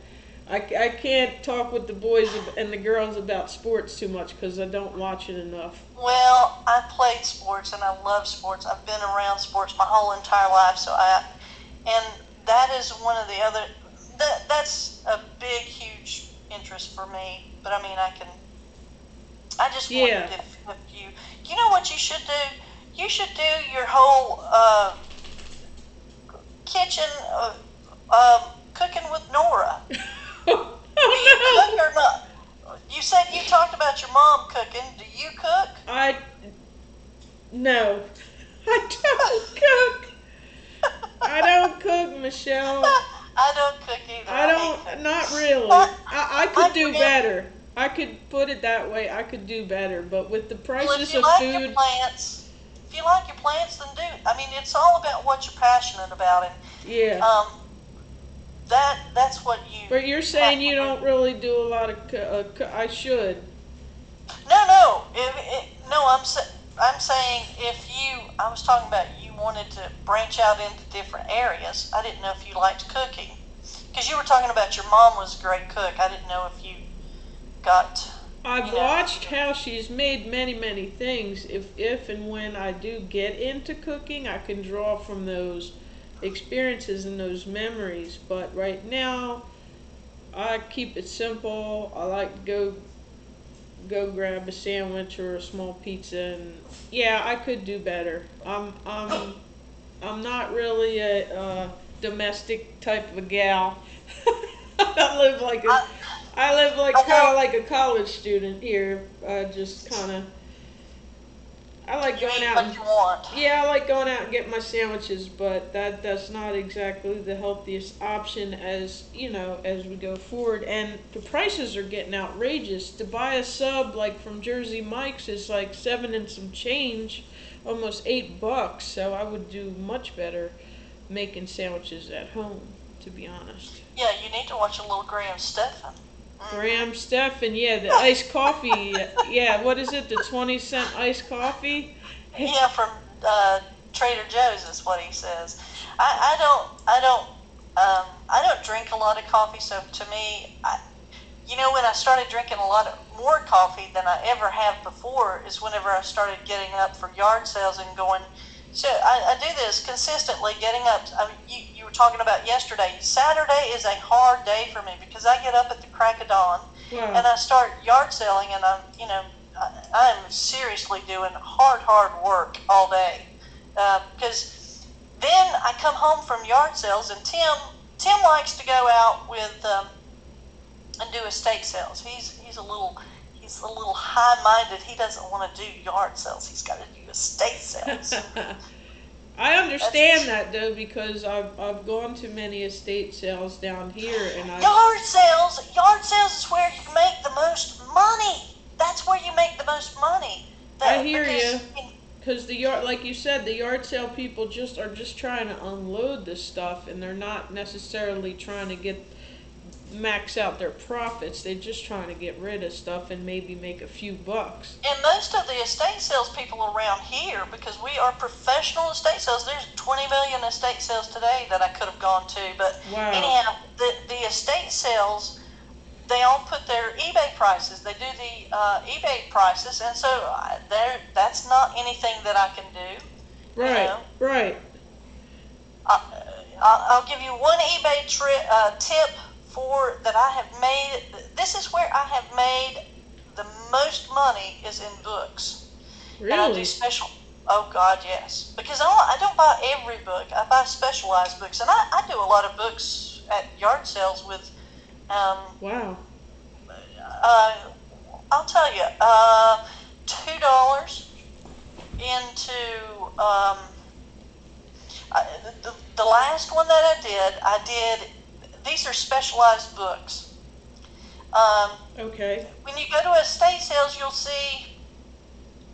I can't talk with the boys and the girls about sports too much because I don't watch it enough. Well, I played sports and I love sports. I've been around sports my whole entire life, and that is one of the other. That's a big, huge interest for me. But I mean, I just wondered if you know what you should do. You should do your whole kitchen cooking with Nora. Oh Do you cook or not? You said you talked about your mom cooking. Do you cook? No, I don't cook. I don't cook, Michelle. I don't cook either. I hate don't, cooking. not really. I could do better. I could put it that way. I could do better, but with the Well, prices if you of like food, your plants, then do. I mean, it's all about what you're passionate about, and yeah. that's what you. But you're saying you don't really do a lot of. I should. No. No, I'm saying if you. I was talking about you wanted to branch out into different areas. I didn't know if you liked cooking, because you were talking about your mom was a great cook. I didn't know if you got. I've watched how she's made many things. If and when I do get into cooking, I can draw from those experiences and those memories. But right now, I keep it simple. I like to go grab a sandwich or a small pizza, and yeah, I could do better. I'm not really a domestic type of a gal. I live like kind of like a college student here. Just kind of. I like You going eat out. what you want. Yeah, I like going out and getting my sandwiches, but that's not exactly the healthiest option as we go forward. And the prices are getting outrageous. To buy a sub like from Jersey Mike's is like 7 and some change, almost $8. So I would do much better making sandwiches at home, to be honest. Yeah, you need to watch a little Graham Stephan. Graham Stephan, yeah, the iced coffee, yeah, what is it, the 20-cent iced coffee? Yeah, from Trader Joe's is what he says. I don't drink a lot of coffee, so to me, when I started drinking a lot more coffee than I ever have before is whenever I started getting up for yard sales and going. So I do this consistently, getting up. I mean, you were talking about yesterday. Saturday is a hard day for me because I get up at the crack of dawn and I start yard selling, and I'm seriously doing hard work all day because then I come home from yard sales, and Tim likes to go out with and do estate sales. He's a little high-minded. He doesn't want to do yard sales. He's got to do estate sales. I understand that though, because I've gone to many estate sales down here, and yard sales is where you make the most money. That's where you make the most money. I hear you. because the yard, like you said, the yard sale people are just trying to unload this stuff, and they're not necessarily trying to get max out their profits. They're just trying to get rid of stuff and maybe make a few bucks. And most of the estate sales people around here, because we are professional estate sales, there's 20 million estate sales today that I could have gone to. But Wow. anyhow, the estate sales, they all put their eBay prices. They do the eBay prices, and so that's not anything that I can do. Right, You know? right. I'll give you one eBay tip for that I have made. This is where I have made the most money is in books. Really? And I do special. Oh God, yes. Because I don't buy every book. I buy specialized books, and I do a lot of books at yard sales with. Wow. I'll tell you, $2 into the last one that I did. These are specialized books. Okay. When you go to estate sales, you'll see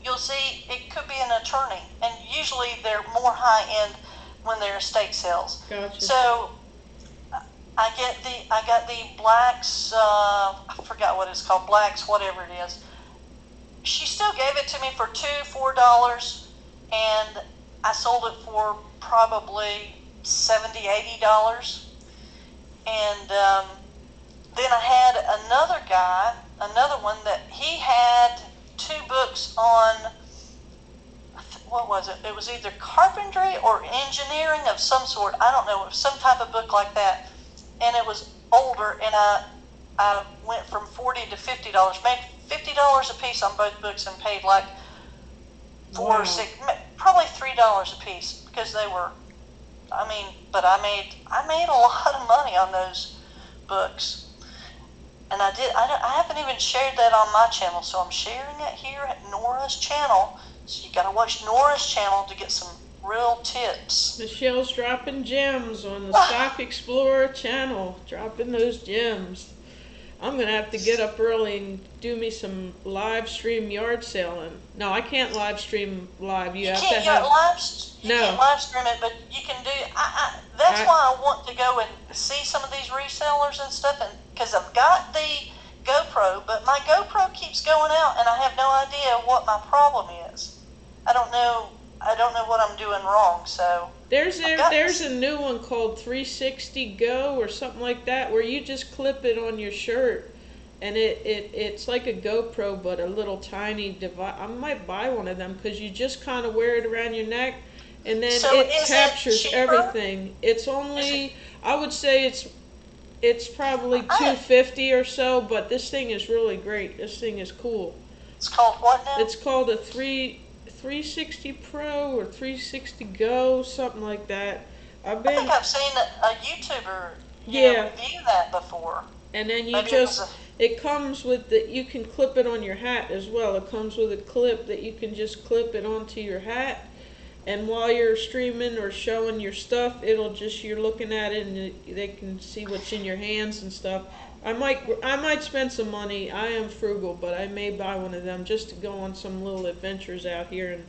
it could be an attorney, and usually they're more high end when they're estate sales. Gotcha. So I got the Blacks. I forgot what it's called. Blacks, whatever it is. She still gave it to me for $4, and I sold it for probably $70-$80. And then I had another one that he had 2 books on, what was it? It was either carpentry or engineering of some sort. I don't know. It was some type of book like that. And it was older, and I went from $40 to $50. Made $50 a piece on both books and paid like Wow. probably $3 a piece because they were. I mean, but I made a lot of money on those books, and I haven't even shared that on my channel, so I'm sharing it here at Nora's channel. So you got to watch Nora's channel to get some real tips. Michelle's dropping gems on the Stock Explorer channel, dropping those gems. I'm gonna have to get up early and do me some live stream yard selling. No, I can't live stream live. You have to have. You can't live stream it, but you can do. That's why I want to go and see some of these resellers and stuff, and because I've got the GoPro, but my GoPro keeps going out, and I have no idea what my problem is. I don't know what I'm doing wrong. So There's a new one called 360 Go or something like that, where you just clip it on your shirt, and it's like a GoPro but a little tiny device. I might buy one of them because you just kind of wear it around your neck, and then So it is it captures cheaper? everything. It's only, I would say it's probably $250 or so, but this thing is really great. This thing is cool. It's called what now? It's called a 360 Pro or 360 Go, something like that. I think I've seen a YouTuber Yeah. review that before. And then you Maybe it comes with you can clip it on your hat as well. It comes with a clip that you can just clip it onto your hat, and while you're streaming or showing your stuff, you're looking at it and they can see what's in your hands and stuff. I might spend some money. I am frugal, but I may buy one of them just to go on some little adventures out here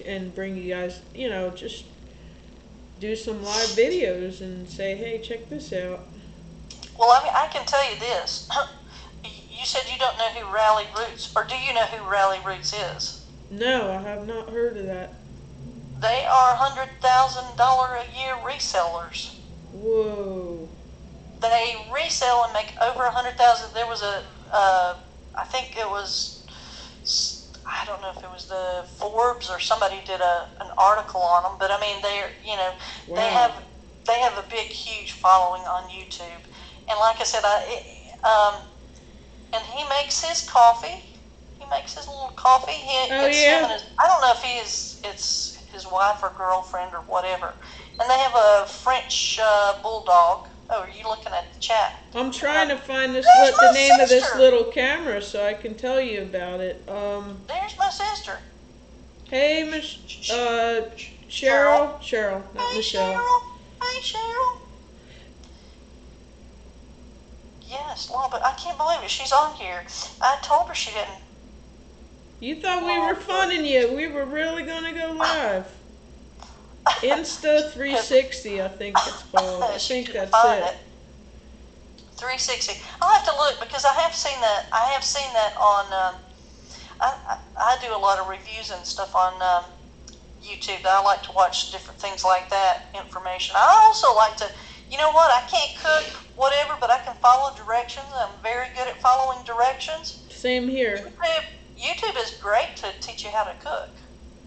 and bring you guys, just do some live videos and say, hey, check this out. Well, I can tell you this. You said you don't know who Rally Roots, or do you know who Rally Roots is? No, I have not heard of that. They are $100,000 a year resellers. Whoa. They resell and make over 100,000. There was I think it was, I don't know if it was the Forbes or somebody did an article on them, but I mean Wow. they have a big, huge following on YouTube, and like I said, and he makes his coffee. He makes his little coffee. Yeah? I don't know if it's his wife or girlfriend or whatever. And they have a French bulldog. Oh, are you looking at the chat? I'm trying to find There's the my name of this sister. little camera so I can tell you about it. There's my sister. Hey, Cheryl, not Hey, Michelle. Cheryl. Hey, Cheryl. Yes, Law, but I can't believe it. She's on here. I told her she didn't. You thought we were Oh, funning you. We were really going to go live. Insta because 360, I think it's called. I she think couldn't that's find it. it. 360. I'll have to look because I have seen that. I have seen that on. I do a lot of reviews and stuff on YouTube. I like to watch different things like that, information. I also like to, you know what, I can't cook, whatever, but I can follow directions. I'm very good at following directions. Same here. YouTube is great to teach you how to cook.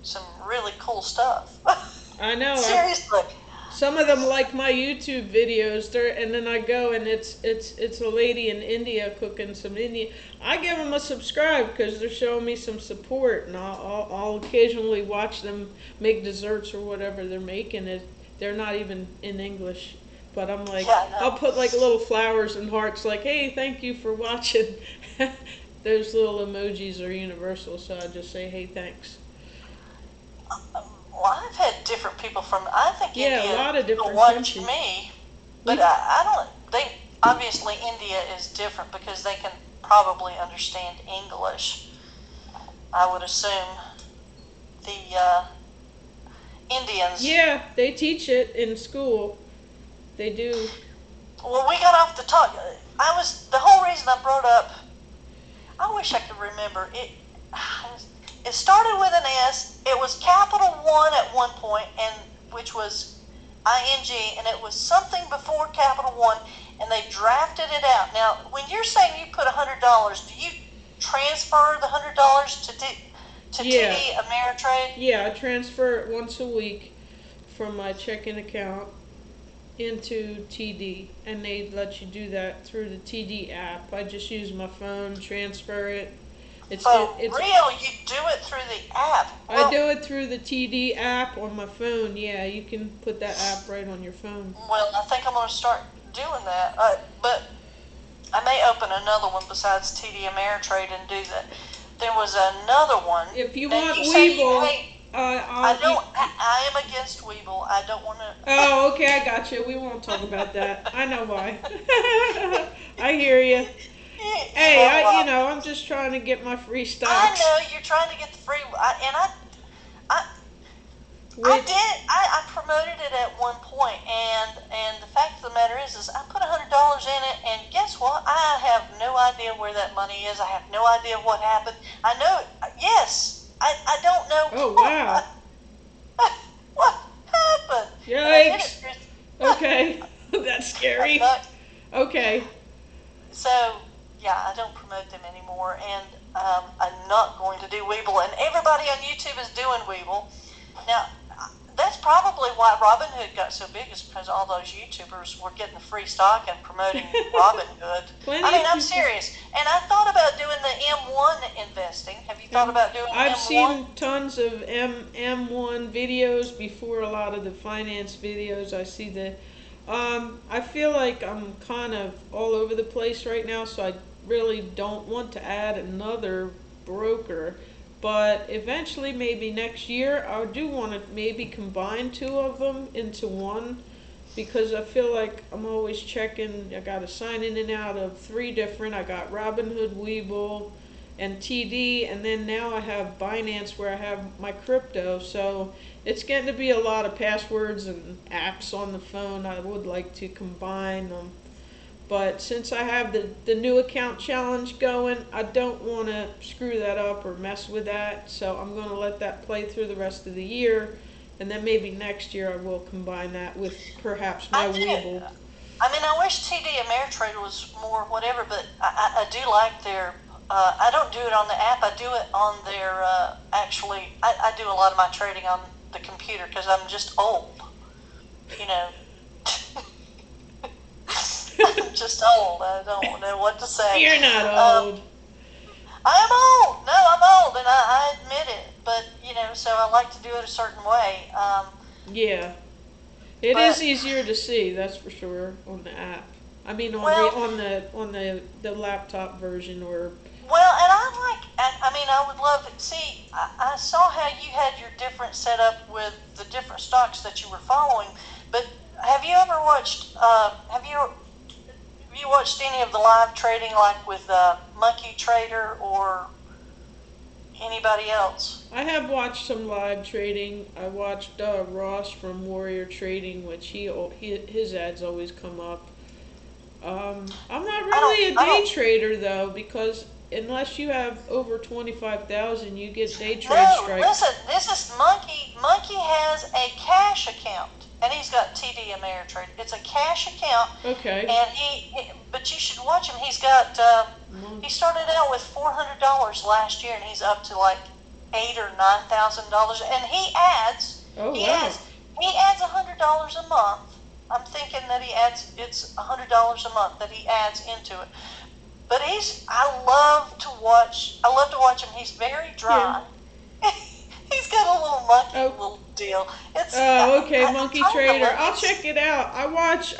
Some really cool stuff. I know. Seriously. Some of them like my YouTube videos, and then I go and it's a lady in India cooking some Indian. I give them a subscribe because they're showing me some support, and I'll occasionally watch them make desserts or whatever they're making. They're not even in English, but I'm like, Yeah, I know. I'll put like little flowers and hearts, like, hey, thank you for watching. Those little emojis are universal, so I just say, hey, thanks. Well, I've had different people from, I think Yeah, India a lot of different watch countries. me, but I don't, obviously India is different because they can probably understand English. I would assume the Indians. Yeah, they teach it in school. They do. Well, we got off the talk. The whole reason I brought up, I wish I could remember it. It started with an S. It was capital One at one point, and which was ing, and it was something before capital One, and they drafted it out. Now, when you're saying you put $100, do you transfer the $100 to Yeah. TD Ameritrade? Yeah, I transfer it once a week from my checking account into TD, and they let you do that through the TD app. I just use my phone, transfer it. It's real, you do it through the app. I do it through the TD app on my phone. Yeah, you can put that app right on your phone. Well, I think I'm going to start doing that. But I may open another one besides TD Ameritrade and do that. There was another one. If you that want you say you Weeble, hate. I am against Weeble. I don't want to. Oh, okay, I got you. We won't talk about that. I know why. I hear you. Hey, I'm just trying to get my free stocks. I know you're trying to get the free, I promoted it at one point, and the fact of the matter is I put $100 in it, and guess what? I have no idea where that money is. I have no idea what happened. I know, yes, I don't know. Oh, wow. What happened? Yikes. Okay, that's scary. Okay. So, yeah, I don't promote them anymore, and I'm not going to do Weeble, and everybody on YouTube is doing Weeble. Now, that's probably why Robinhood got so big, is because all those YouTubers were getting the free stock and promoting Robinhood. I'm serious. And I thought about doing the M1 investing. Have you thought about doing I've M1? seen tons of M1 videos before a lot of the finance videos. I see I feel like I'm kind of all over the place right now, so I really don't want to add another broker. But eventually, maybe next year, I do want to maybe combine two of them into one, because I feel like I'm always checking. I got to sign in and out of three different. I got Robinhood, Weeble, and TD, and then now I have Binance where I have my crypto. So it's getting to be a lot of passwords and apps on the phone. I would like to combine them. But since I have the new account challenge going, I don't want to screw that up or mess with that. So I'm going to let that play through the rest of the year. And then maybe next year I will combine that with perhaps my Weeble. I wish TD Ameritrade was more whatever, but I do like their, I don't do it on the app. I do it on their, I do a lot of my trading on the computer because I'm just old. I'm just old. I don't know what to say. You're not old. I am old. No, I'm old, and I admit it. But so I like to do it a certain way. Yeah, it is easier to see. That's for sure on the app. I mean, on the laptop version or. Well, and I would love to see. I saw how you had your different setup with the different stocks that you were following. But have you ever watched? Have you watched any of the live trading, like with Monkey Trader or anybody else. I have watched some live trading. I watched Ross from Warrior Trading, which his ads always come up. I'm not really a I day don't. trader though, because unless you have over 25,000, you get day trade No, strikes. listen. This is Monkey. Monkey has a cash account, and he's got TD Ameritrade. It's a cash account, Okay. and but you should watch him. He's got. He started out with $400 last year, and he's up to like $8,000 or $9,000, and he adds. Oh He wow. adds. He adds $100 a month. I'm thinking that he adds. It's $100 a month that he adds into it. But I love to watch. I love to watch him. He's very dry. He's got a little monkey Oh. little deal. It's Oh, okay, I Monkey kinda Trader. like I'll it. check it out. I watch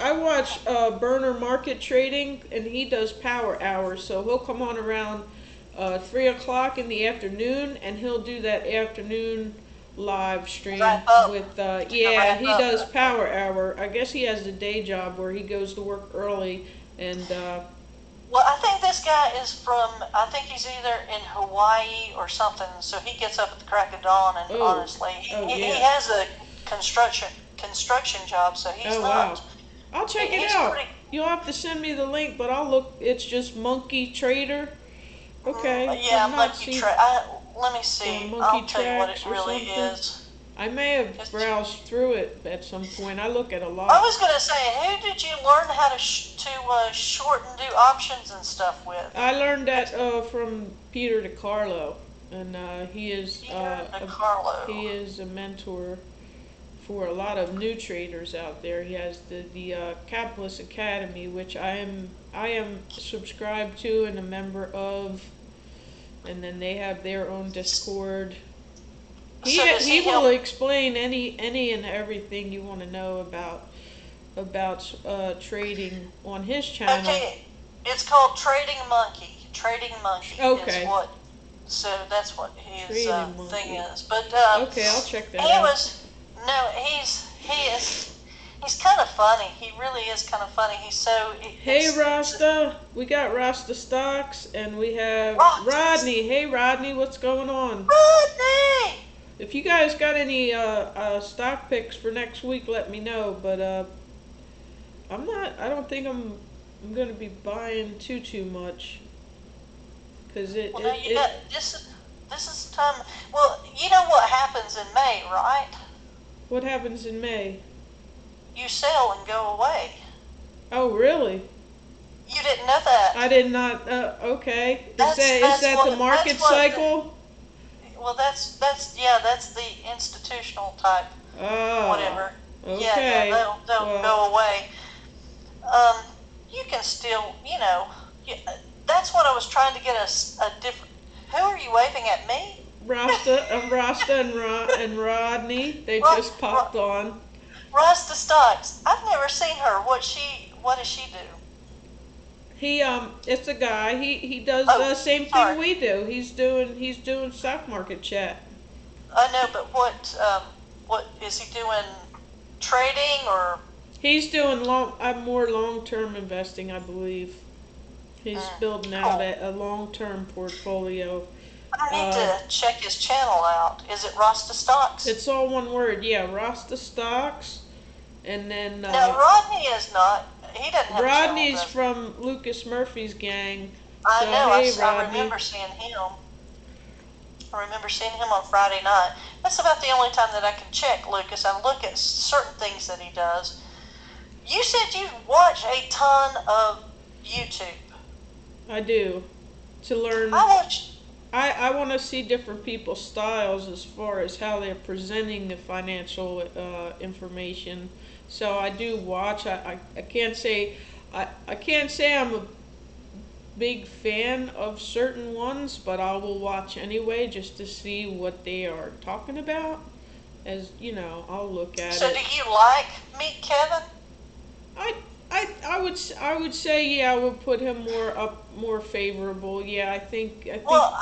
Burner Market Trading, and he does power hours. So he'll come on around 3 o'clock in the afternoon, and he'll do that afternoon live stream Wrap up. with The wrap he up. does power hour. I guess he has a day job where he goes to work early and Well, I think this guy is from. I think he's either in Hawaii or something. So he gets up at the crack of dawn, and Oh. honestly, Oh, he yeah. has a construction job. So he's oh not. wow. I'll check it He's out. pretty. You'll have to send me the link, but I'll look. It's just Monkey Trader. Okay. Yeah, I've not monkey seen. Let me see. Monkey I'll tell you what it tracks or really something? is. I may have It's- browsed through it at some point. I look at a I lot. was gonna say, who did you learn how to short and do options and stuff with? I learned that from Peter DiCarlo, and he is Peter DiCarlo. he is a mentor for a lot of new traders out there. He has the Capitalist Academy, which I am subscribed to and a member of, and then they have their own Discord. So does He he will help? explain any and everything you want to know about trading on his channel. Okay, it's called Trading Monkey. Trading Monkey Okay. is what. So that's what his Trading thing Monkey. is. But Okay, I'll check that he out. was no, he's kind of funny. He really is kind of funny. He's so. Hey it's- Rasta, we got Rasta Stocks and we have Rasta. Rodney. Hey Rodney, what's going on? Rodney. If you guys got any stock picks for next week, let me know. But I don't think I'm gonna be buying too much because Well, no, you got this is the time. Well, you know what happens in May, right? What happens in May? You sell and go away. Oh really? You didn't know that. I did not. Okay. That's Is that the what- market that's what the- cycle? Well, that's the institutional type Oh. whatever. Okay. Yeah, they'll Well, go away. You can still, that's what I was trying to get a different. Who are you waving at me? Rasta and Rodney. They Ro- just popped on. Rasta Stocks. I've never seen her. What does she do? It's a guy. He does Oh, the same thing sorry. we do. He's doing stock market chat. I know, but what is he doing? Trading or? He's doing more long-term investing, I believe. He's building out a long-term portfolio. I need to check his channel out. Is it Rasta Stocks? It's all one word, yeah. Rasta Stocks, and then No, Rodney is not. He doesn't have Rodney's a channel. from Lucas Murphy's gang. I So, know. hey, I Rodney. remember seeing him. I remember seeing him on Friday night. That's about the only time that I can check Lucas. I look at certain things that he does. You said you watch a ton of YouTube. I do. To learn, I watch. I want to see different people's styles as far as how they're presenting the financial information. So I do watch. I can't say I can't say I'm a big fan of certain ones, but I will watch anyway just to see what they are talking about. As you know, I'll look at So it. do you like Meet Kevin? I would say yeah, I would put him more favorable. Yeah, I think Well,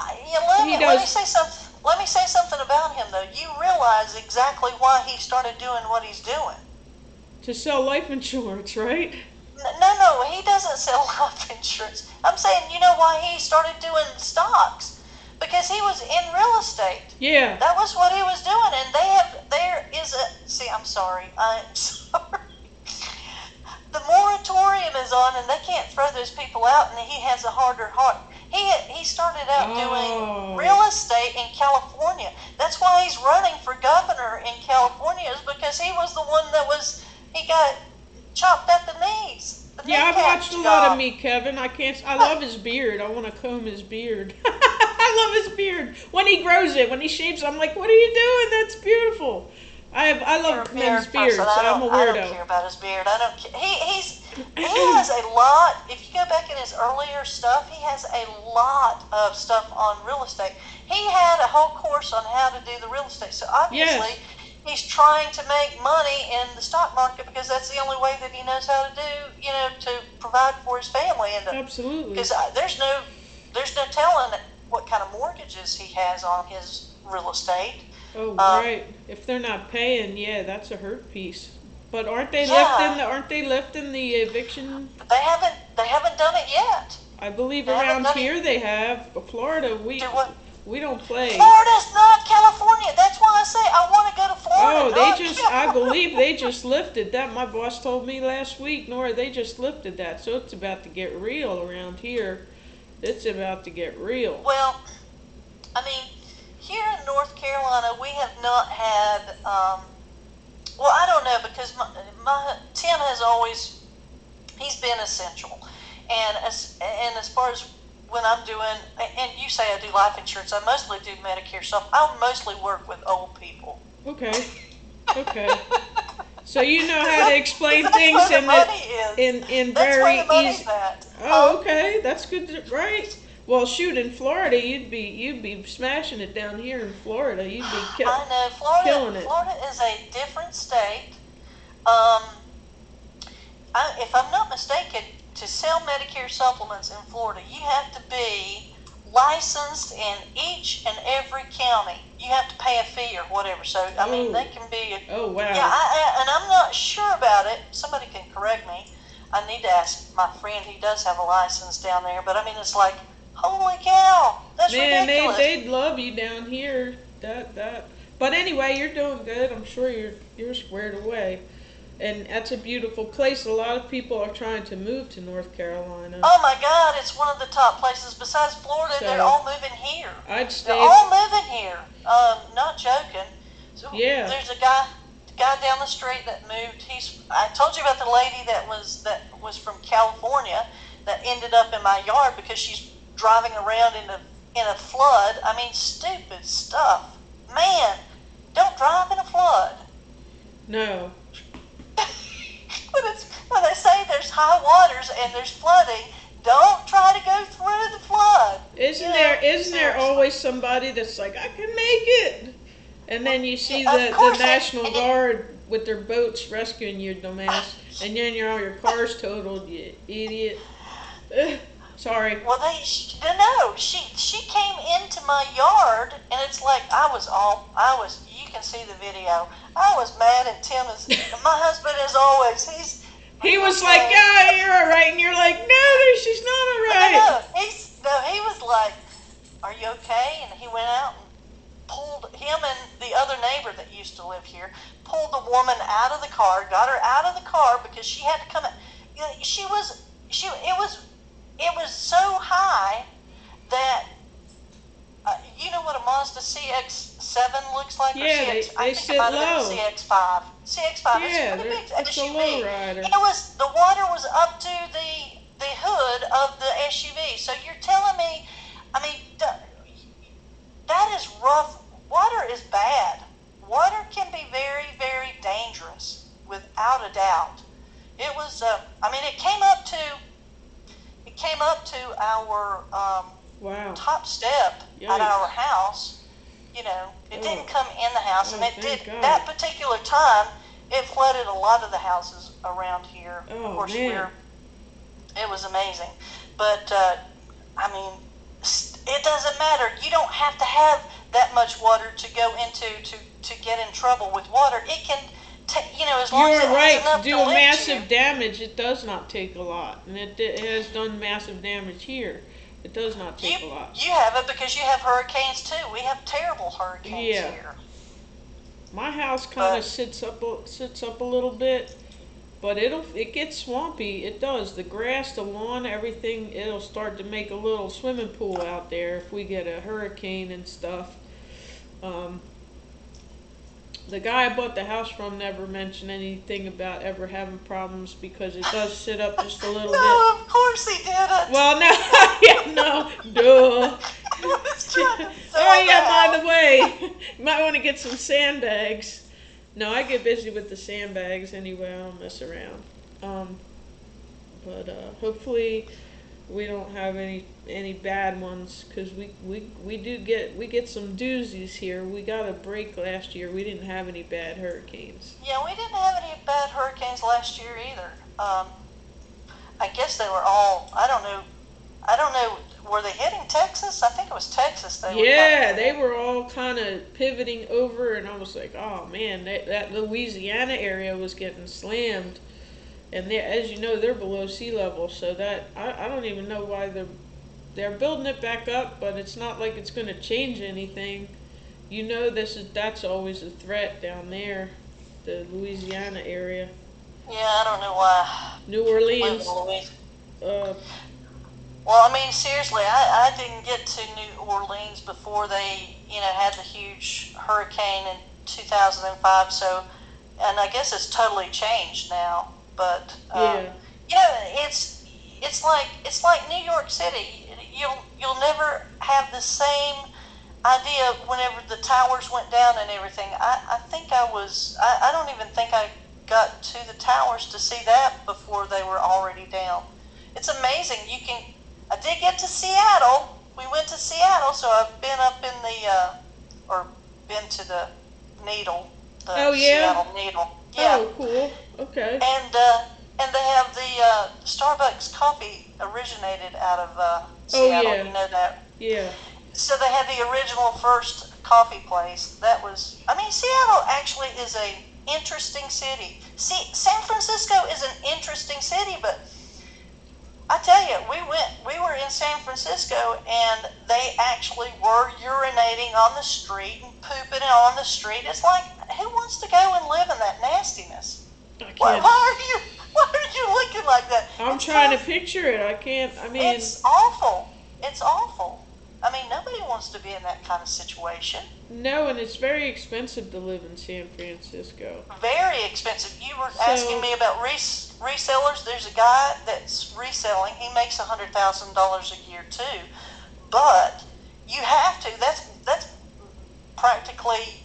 let he me does. say something. Let me say something about him though. You realize exactly why he started doing what he's doing. To sell life insurance, right? No, he doesn't sell life insurance. I'm saying, you know why he started doing stocks? because he was in real estate. Yeah. That was what he was doing, and there is a, see, I'm sorry, the moratorium is on, and they can't throw those people out, and he has a harder heart. He started out doing real estate in California. That's why he's running for governor in California, is because he was the one he got chopped at the knees. Yeah, I've watched a lot of Meet Kevin. I love his beard. I want to comb his beard. I love his beard. When he grows it, when he shaves it, I'm like, what are you doing? That's beautiful. I love men's beards. I'm a weirdo. I don't care about his beard. I don't care. He has a lot. If you go back in his earlier stuff, he has a lot of stuff on real estate. He had a whole course on how to do the real estate. So obviously, he's trying to make money in the stock market because that's the only way that he knows how to do, to provide for his family. And absolutely. Because there's no telling what kind of mortgages he has on his real estate. Oh, right. If they're not paying, that's a hurt piece. But aren't they lifting the eviction? They haven't done it yet. I believe around here they have. But Florida, we don't play. Florida's not California. That's why I say I want to go to Florida. Oh, I believe they just lifted that. My boss told me last week, Nora, they just lifted that. So it's about to get real around here. It's about to get real. Well, I mean, here in North Carolina, we have not had, well, I don't know, because Tim has always, he's been essential. And as far as when I'm doing, and you say I do life insurance, I mostly do Medicare stuff. I mostly work with old people. Okay. So you know how to explain things in very easy. Oh, okay, that's good. Right. Well, shoot, in Florida, you'd be smashing it down here in Florida. You'd be killing it. Florida is a different state. If I'm not mistaken, to sell Medicare supplements in Florida, you have to be licensed in each and every county. You have to pay a fee or whatever. So, I mean, they can be... Oh, wow. Yeah, and I'm not sure about it. Somebody can correct me. I need to ask my friend. He does have a license down there. But, I mean, it's like, holy cow, that's ridiculous. They'd love you down here. But anyway, you're doing good. I'm sure you're squared away. And that's a beautiful place. A lot of people are trying to move to North Carolina. Oh my God, it's one of the top places. Besides Florida, they're all moving here. They're all moving here. Not joking. So yeah. There's a guy down the street that moved. I told you about the lady that was from California that ended up in my yard because she's driving around in a flood. I mean, stupid stuff. Man, don't drive in a flood. No. When they say there's high waters and there's flooding, don't try to go through the flood. Isn't there always somebody that's like, I can make it? And then you see the National Guard with their boats rescuing you, dumbass. And then your car's totaled, you idiot. Sorry. Well, she came into my yard, and it's like you can see the video. I was mad at Tim. My husband, as always, he was like, yeah, you're all right. And you're like, no, she's not all right. He was like, are you okay? And he went out and pulled him and the other neighbor that used to live here, pulled the woman out of the car, got her out of the car because she had to come out. It was so high that, you know what a Mazda CX-7 looks like? Yeah, I think it might have been a CX-5. CX-5, yeah, it's a it's SUV. a lowrider. The water was up to the hood of the SUV. So you're telling me, I mean, that is rough. Water is bad. Water can be very, very dangerous, without a doubt. It was, it came up to our top step at our house. It didn't come in the house, and it did. God. That particular time, it flooded a lot of the houses around here. Oh, of course, man. It was amazing, but it doesn't matter. You don't have to have that much water to go into to get in trouble with water. It can. As long as it has enough to do a massive damage, it does not take a lot, and it has done massive damage here. It does not You take a lot. you have it because you have hurricanes too. We have terrible hurricanes Yeah. here. My house kind of But sits up a little bit, but it gets swampy. It does. The grass, the lawn, everything. It'll start to make a little swimming pool out there if we get a hurricane and stuff. Um, the guy I bought the house from never mentioned anything about ever having problems because it does sit up just a little bit. no, of course he didn't. Well, no, yeah, no, duh. He was trying to Oh sell the yeah, by house. the way, you might want to get some sandbags. No, I get busy with the sandbags anyway. I don't mess around. Um, but hopefully we don't have any bad ones because we get some doozies here. We got a break last year. We didn't have any bad hurricanes. Yeah, we didn't have any bad hurricanes last year either. I guess they were all. I don't know. I don't know. Were they hitting Texas? I think it was Texas. They were. Yeah, they were all kind of pivoting over, and I was like, oh man, that Louisiana area was getting slammed. And they, as you know, they're below sea level, so that I don't even know why they're building it back up, but it's not like it's going to change anything. You know, that's always a threat down there, the Louisiana area. Yeah, I don't know why. New Live Orleans. in Louisiana. Uh, Well, I mean, seriously, I didn't get to New Orleans before they, had the huge hurricane in 2005. So, and I guess it's totally changed now. But yeah, it's like New York City. You'll never have the same idea whenever the towers went down and everything. I think I don't even think I got to the towers to see that before they were already down. It's amazing. I did get to Seattle. We went to Seattle, so I've been up in or been to the Needle, the Oh yeah. Seattle Needle. Yeah. Oh cool. Okay. And they have the Starbucks coffee originated out of Oh Seattle. yeah. You know that. Yeah. So they had the original first coffee place. I mean, Seattle actually is a interesting city. See, San Francisco is an interesting city, but I tell you, we were in San Francisco, and they actually were urinating on the street and pooping on the street. It's like, who wants to go and live in that nastiness? I Why, can't. why are you looking like that? I'm It's trying to tough. picture it. I can't. I mean, It's awful. It's awful. I mean, nobody wants to be in that kind of situation. no, and it's very expensive to live in San Francisco. Very expensive. You were So- asking me about resellers. There's a guy that's reselling. He makes $100,000 a year too, but you have to. That's practically,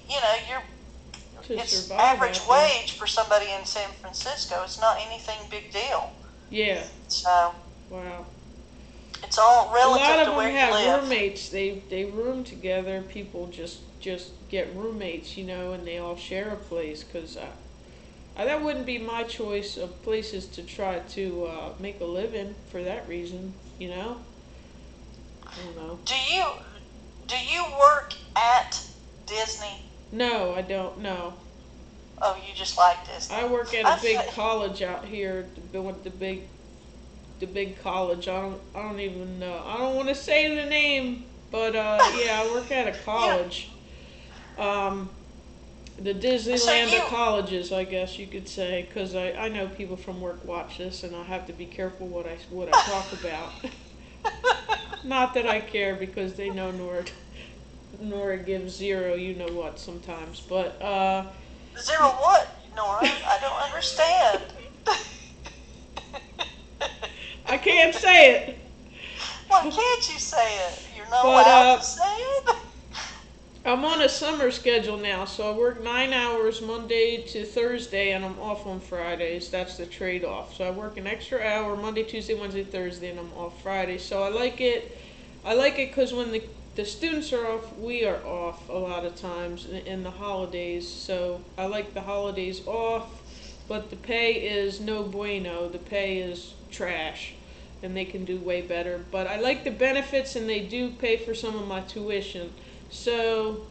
To it's survive average out there. wage for somebody in San Francisco. It's not anything big deal. Yeah. So Wow. it's all A relative lot of to them where you have live. roommates. They room together. People just get roommates, and they all share a place. Cause that wouldn't be my choice of places to try to make a living for that reason. I don't know. Do you work at Disney? No, I don't. No, Oh, you just like Disney. I work at I a big fe- college out here. With the big college. I don't even know. I don't want to say the name, but yeah, I work at a college. Um, the Disneyland you- of colleges, I guess you could say, because I know people from work watch this, and I have to be careful what I talk about. Not that I care, because they know Nora gives zero, you know what, sometimes, but Zero what, Nora? I don't understand. I can't say it. Why can't you say it? You're not But, allowed to say it? I'm on a summer schedule now, so I work 9 hours Monday to Thursday, and I'm off on Fridays. That's the trade-off. So I work an extra hour Monday, Tuesday, Wednesday, Thursday, and I'm off Friday. So I like it. I like it because when the students are off, we are off a lot of times in the holidays. So I like the holidays off, but the pay is no bueno. The pay is trash, and they can do way better. But I like the benefits, and they do pay for some of my tuition. So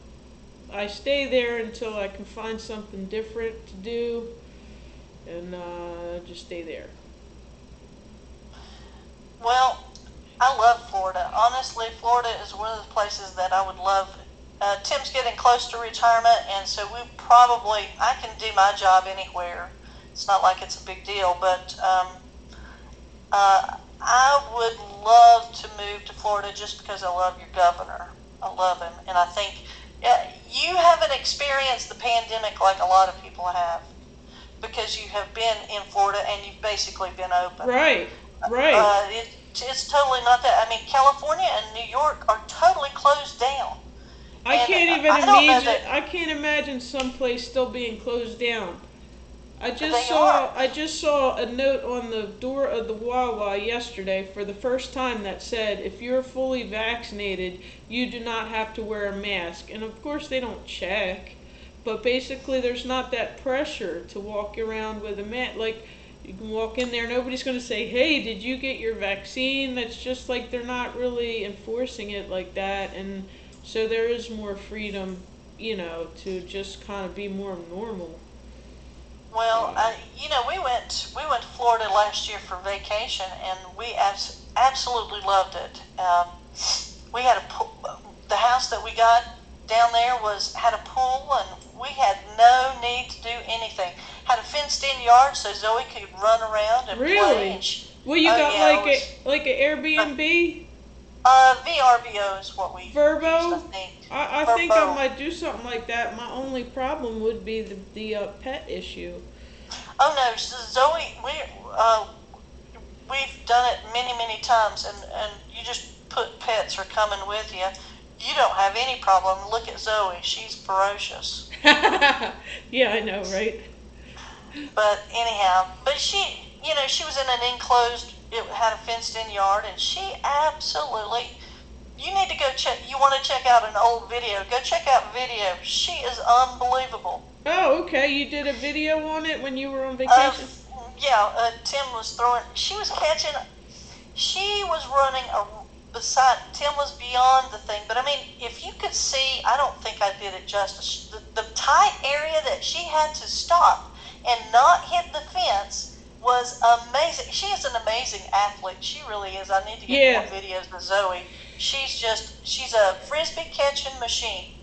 I stay there until I can find something different to do, and just stay there. Well, I love Florida. Honestly, Florida is one of the places that I would love. Tim's getting close to retirement, and so I can do my job anywhere. It's not like it's a big deal, but I would love to move to Florida just because I love your governor. I love him, and I think you haven't experienced the pandemic like a lot of people have because you have been in Florida and you've basically been open. Right, right. It's totally not that. I mean, California and New York are totally closed down. I And can't even I don't know imagine. that I can't imagine someplace still being closed down. they are. I just saw a note on the door of the Wawa yesterday for the first time that said, if you're fully vaccinated, you do not have to wear a mask. And of course they don't check, but basically there's not that pressure to walk around with a mask. Like, you can walk in there, nobody's going to say, hey, did you get your vaccine? That's just like they're not really enforcing it like that. And so there is more freedom, to just kind of be more normal. Well, we went to Florida last year for vacation, and we absolutely loved it. We had the house that we got down there had a pool, and we had no need to do anything. Had a fenced-in yard so Zoe could run around and play. Really? And Well, you got like an Airbnb? VRBO is what we used, Verbo? I think. I think I might do something like that. My only problem would be the pet issue. Oh no, Zoe, we've done it many, many times, and you just put pets are coming with you. You don't have any problem. Look at Zoe; she's ferocious. Yeah, I know, right? But anyhow, she was in an enclosed. It had a fenced-in yard, and she absolutely. You need to go check. You want to check out an old video? Go check out video. She is unbelievable. Oh, okay. You did a video on it when you were on vacation? Tim was throwing. She was catching. She was running beside. Tim was beyond the thing. But I mean, if you could see, I don't think I did it justice. The tight area that she had to stop and not hit the fence was amazing. She is an amazing athlete. She really is. I need to get more videos of Zoe. She's a frisbee catching machine.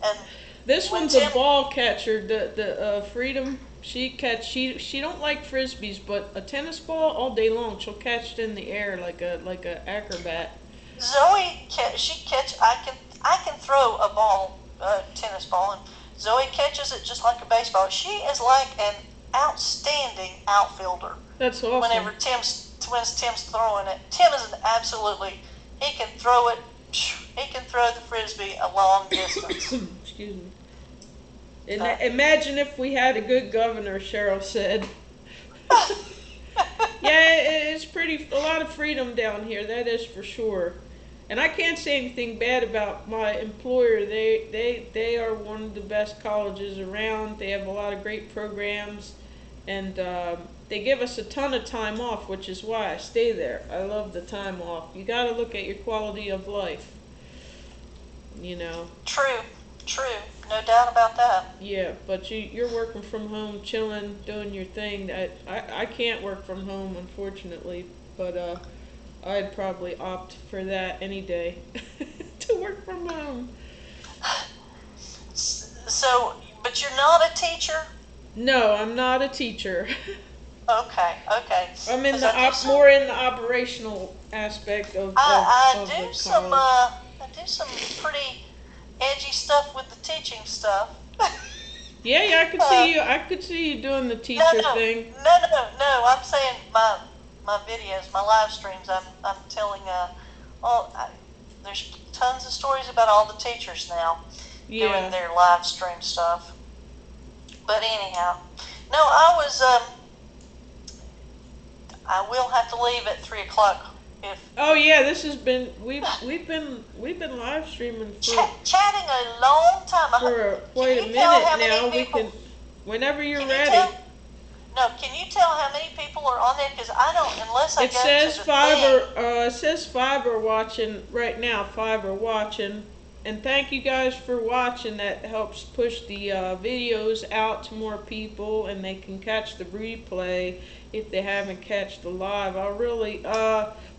And this one's a ball catcher. The Freedom, she don't like frisbees, but a tennis ball all day long. She'll catch it in the air like a acrobat. Zoe, I can throw a tennis ball, and Zoe catches it just like a baseball. She is like an outstanding outfielder. That's awesome. Whenever Tim's throwing it, Tim is he can throw it. He can throw the frisbee a long distance. Excuse me. Imagine if we had a good governor, Cheryl said. Yeah, it's a lot of freedom down here, that is for sure. And I can't say anything bad about my employer. They are one of the best colleges around. They have a lot of great programs, and they give us a ton of time off, which is why I stay there. I love the time off. You got to look at your quality of life. True, no doubt about that. Yeah, but you're working from home, chilling, doing your thing. I can't work from home, unfortunately, but I'd probably opt for that any day to work from home. So, but you're not a teacher? No, I'm not a teacher. Okay. I'm more in the operational aspect of I the do some pretty edgy stuff with the teaching stuff. Yeah, I could see you doing the teacher thing. No. I'm saying my videos, my live streams. I'm telling. There's tons of stories about all the teachers now doing their live stream stuff. But anyhow, no, I will have to leave at 3:00. Oh yeah, this has been we've been live streaming for chatting a long time. For quite a minute now. We can, whenever you're ready. Can you tell how many people are on there? Because I don't, unless I go to the it says 5 are watching right now. 5 are watching. And thank you guys for watching. That helps push the videos out to more people, and they can catch the replay if they haven't catch the live. I really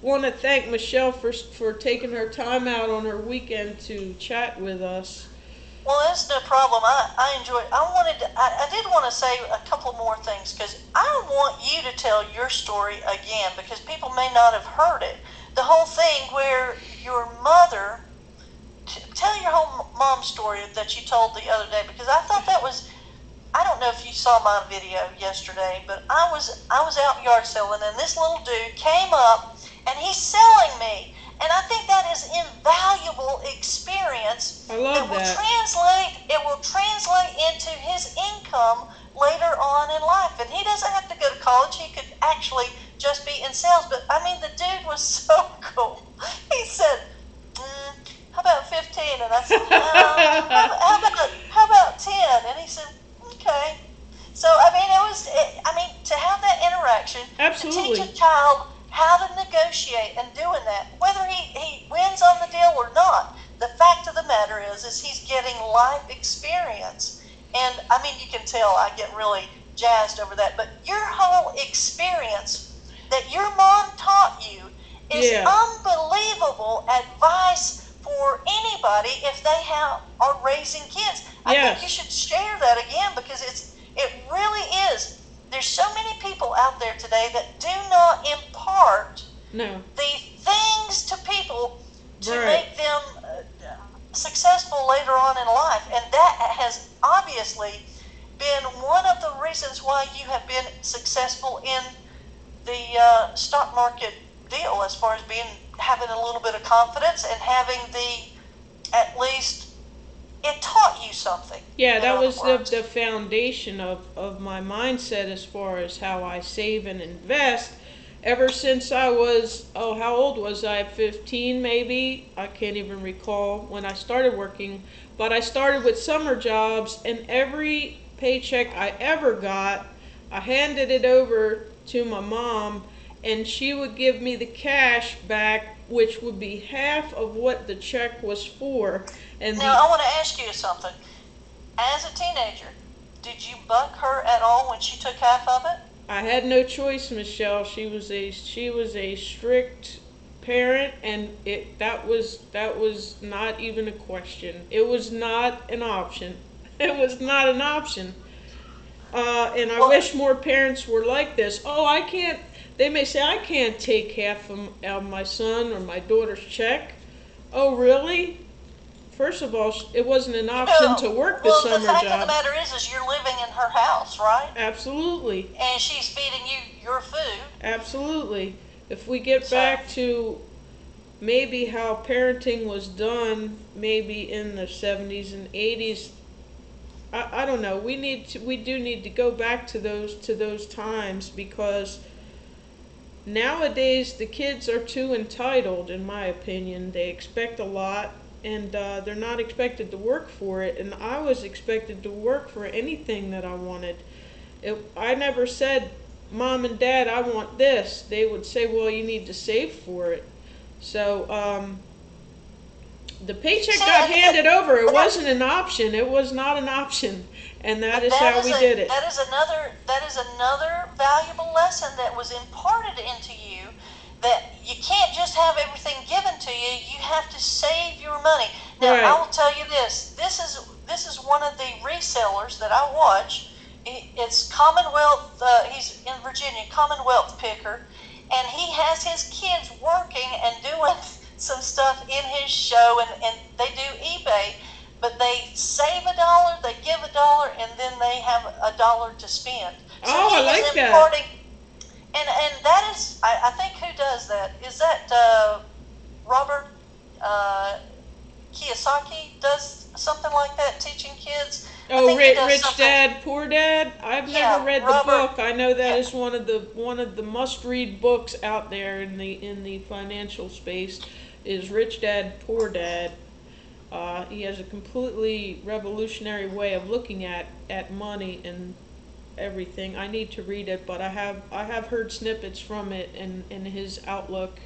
want to thank Michelle for taking her time out on her weekend to chat with us. Well, that's no problem. I enjoyed. I did want to say a couple more things because I want you to tell your story again because people may not have heard it. The whole thing where your mother, tell your whole mom story that you told the other day because I thought that was. I don't know if you saw my video yesterday, but I was out yard selling and this little dude came up and he's selling me. And I think that is invaluable experience. I love that. It will translate into his income later on in life. And he doesn't have to go to college. He could actually just be in sales. But I mean, the dude was so cool. He said, how about 15? And I said, how about 10? And he said, okay. So, I mean, to have that interaction, absolutely, to teach a child how to negotiate and doing that, whether he wins on the deal or not, the fact of the matter is he's getting life experience. And, I mean, you can tell I get really jazzed over that. But your whole experience that your mom taught you is unbelievable advice for anybody if they are raising kids. I think you should share that again because it really is. There's so many people out there today that do not impart the things to people to make them successful later on in life. And that has obviously been one of the reasons why you have been successful in the stock market deal as far as having a little bit of confidence and having at least it taught you something. Yeah, that was the foundation of my mindset as far as how I save and invest. Ever since I was, how old was I? 15 maybe? I can't even recall when I started working. But I started with summer jobs, and every paycheck I ever got, I handed it over to my mom, and she would give me the cash back, which would be half of what the check was for. And now I want to ask you something. As a teenager, did you buck her at all when she took half of it? I had no choice, Michelle. She was a strict parent, and that was not even a question. It was not an option. It was not an option. And I wish more parents were like this. I can't. They may say I can't take half of my son or my daughter's check. Oh, really? First of all, it wasn't an option to work the summer job. Well, the fact of the matter is you're living in her house, right? Absolutely. And she's feeding you your food. Absolutely. If we get back to maybe how parenting was done, maybe in the 70s and 80s, I don't know. We do need to go back to those times because nowadays the kids are too entitled, in my opinion. They expect a lot. And they're not expected to work for it. And I was expected to work for anything that I wanted. I never said, Mom and Dad, I want this. They would say, well, you need to save for it. So the paycheck got handed over. It wasn't an option. It was not an option. And that is how we did it. That is another valuable lesson that was imparted into you. That you can't just have everything given to you. You have to save your money. Now, I will tell you this. This is one of the resellers that I watch. It's Commonwealth. He's in Virginia, Commonwealth Picker, and he has his kids working and doing some stuff in his show, and they do eBay. But they save $1, they give $1, and then they have $1 to spend. So I like that. And that is, I think, who does that? Is that Robert Kiyosaki does something like that, teaching kids? Oh, Rich Dad, Poor Dad? I've never read the book. I know that is one of the must-read books out there in the financial space is Rich Dad, Poor Dad. He has a completely revolutionary way of looking at money and everything. I need to read it, but I have heard snippets from it and his outlook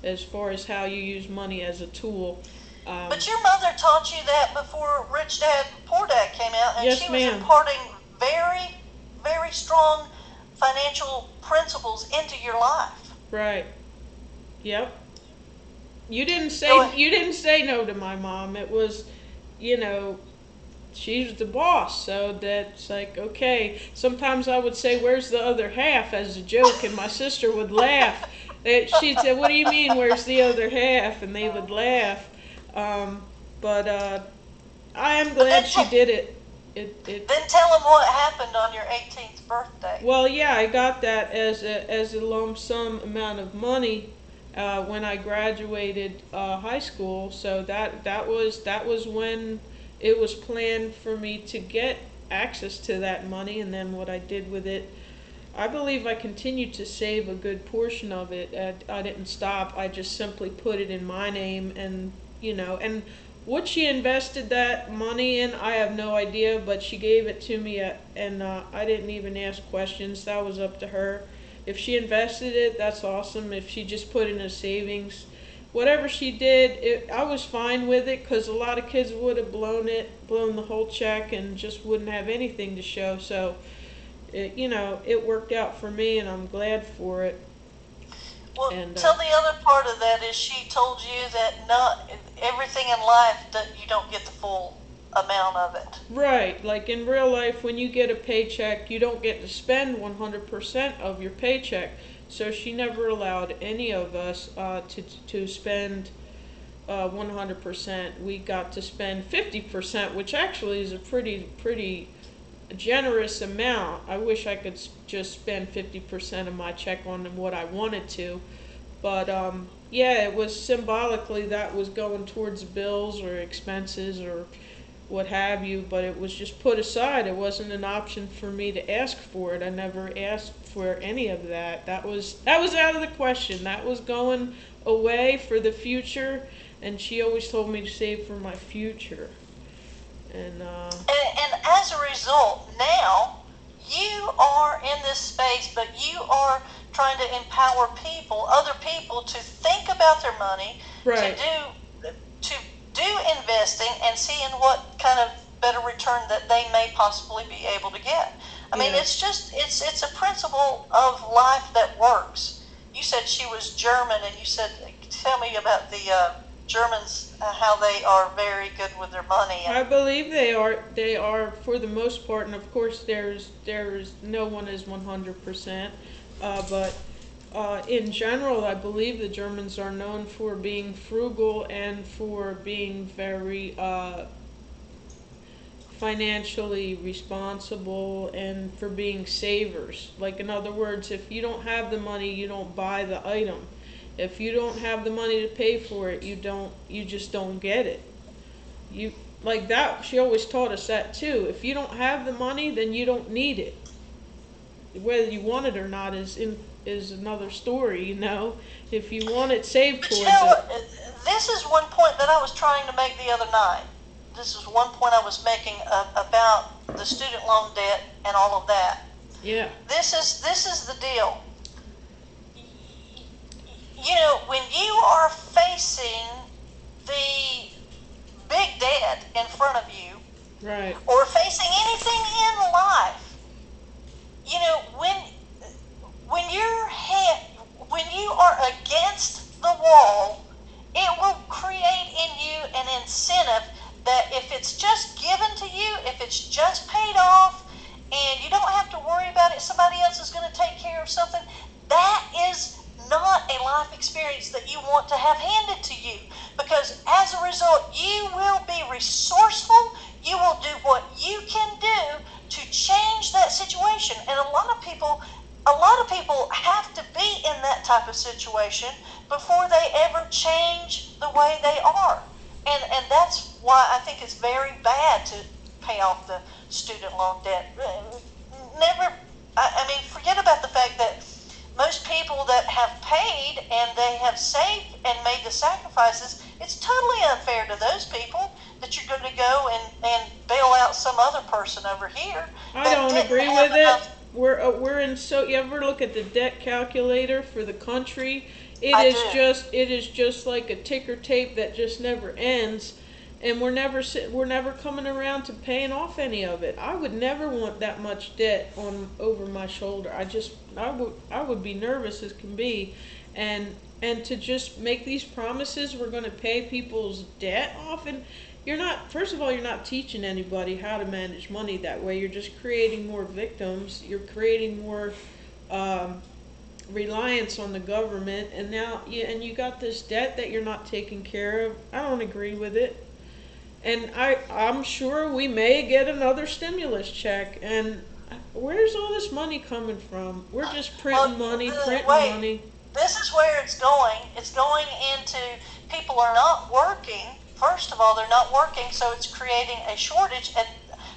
as far as how you use money as a tool. But your mother taught you that before Rich Dad, Poor Dad came out, and Yes, she was ma'am. imparting very, very strong financial principles into your life. Right. Yep. Go ahead. You didn't say no to my mom. It was, you know, she's the boss, so that's like okay. Sometimes I would say, "Where's the other half?" as a joke, and my sister would laugh. She'd say, "What do you mean? Where's the other half?" And they would laugh. Um, but I am But glad she did it. then tell them what happened on your 18th birthday. Well, yeah, I got that as a lump sum amount of money when I graduated high school. So that was when it was planned for me to get access to that money, and then what I did with it. I believe I continued to save a good portion of it. I didn't stop. I just simply put it in my name, and and what she invested that money in, I have no idea, but she gave it to me, and I didn't even ask questions. That was up to her. If she invested it, that's awesome. If she just put it in a savings, whatever she did, I was fine with it because a lot of kids would have blown the whole check, and just wouldn't have anything to show. So, it worked out for me, and I'm glad for it. Well, And tell the other part of that is she told you that not everything in life that you don't get the full amount of it. right, like in real life, when you get a paycheck, you don't get to spend 100% of your paycheck. So she never allowed any of us to spend 100%. We got to spend 50%, which actually is a pretty generous amount. I wish I could just spend 50% of my check on what I wanted to. But yeah, it was symbolically that was going towards bills or expenses or what have you, but it was just put aside. It wasn't an option for me to ask for it. I never asked for any of that. That was out of the question. That was going away for the future, and she always told me to save for my future. And And as a result, now you are in this space, but you are trying to empower people, other people, to think about their money, right. to do investing, and seeing what kind of better return that they may possibly be able to get. I mean, Yeah. it's a principle of life that works. You said she was German, and you said, tell me about the Germans, how they are very good with their money. I believe they are. They are for the most part, and of course, there's no one is 100%. But in general, I believe the Germans are known for being frugal and for being very financially responsible and for being savers. Like, in other words, if you don't have the money, you don't buy the item. If you don't have the money to pay for it, you just don't get it. You like that She always taught us that too. If you don't have the money, then you don't need it. Whether you want it or not is another story. If you want it, save But towards it. this is one point that I was trying to make the other night. This is one point I was making about the student loan debt and all of that. Yeah. This is the deal. When you are facing the big debt in front of you, Right. or facing anything in life, when when you are against the wall, it will create in you an incentive that if it's just given to you, if it's just paid off, and you don't have to worry about it, somebody else is going to take care of something, that is not a life experience that you want to have handed to you. Because as a result, you will be resourceful, you will do what you can do to change that situation. And a lot of people have to be in that type of situation before they ever change the way they are. And that's why I think it's very bad to pay off the student loan debt. Never, I mean, forget about the fact that most people that have paid and they have saved and made the sacrifices, it's totally unfair to those people that you're going to go and bail out some other person over here. I don't agree with it. we're in, so you ever look at the debt calculator for the country? I do. It is just like a ticker tape that just never ends, and we're never coming around to paying off any of it. I would never want that much debt on over my shoulder. I would be nervous as can be, and to just make these promises we're going to pay people's debt off, and you're not, first of all, you're not teaching anybody how to manage money that way. You're just creating more victims. You're creating more um, reliance on the government, and now you got this debt that you're not taking care of. I don't agree with it. And I'm sure we may get another stimulus check. And where's all this money coming from? We're just Well, printing money, printing wait, money. this is where it's going. It's going into people are not working. First of all, they're not working, so it's creating a shortage. And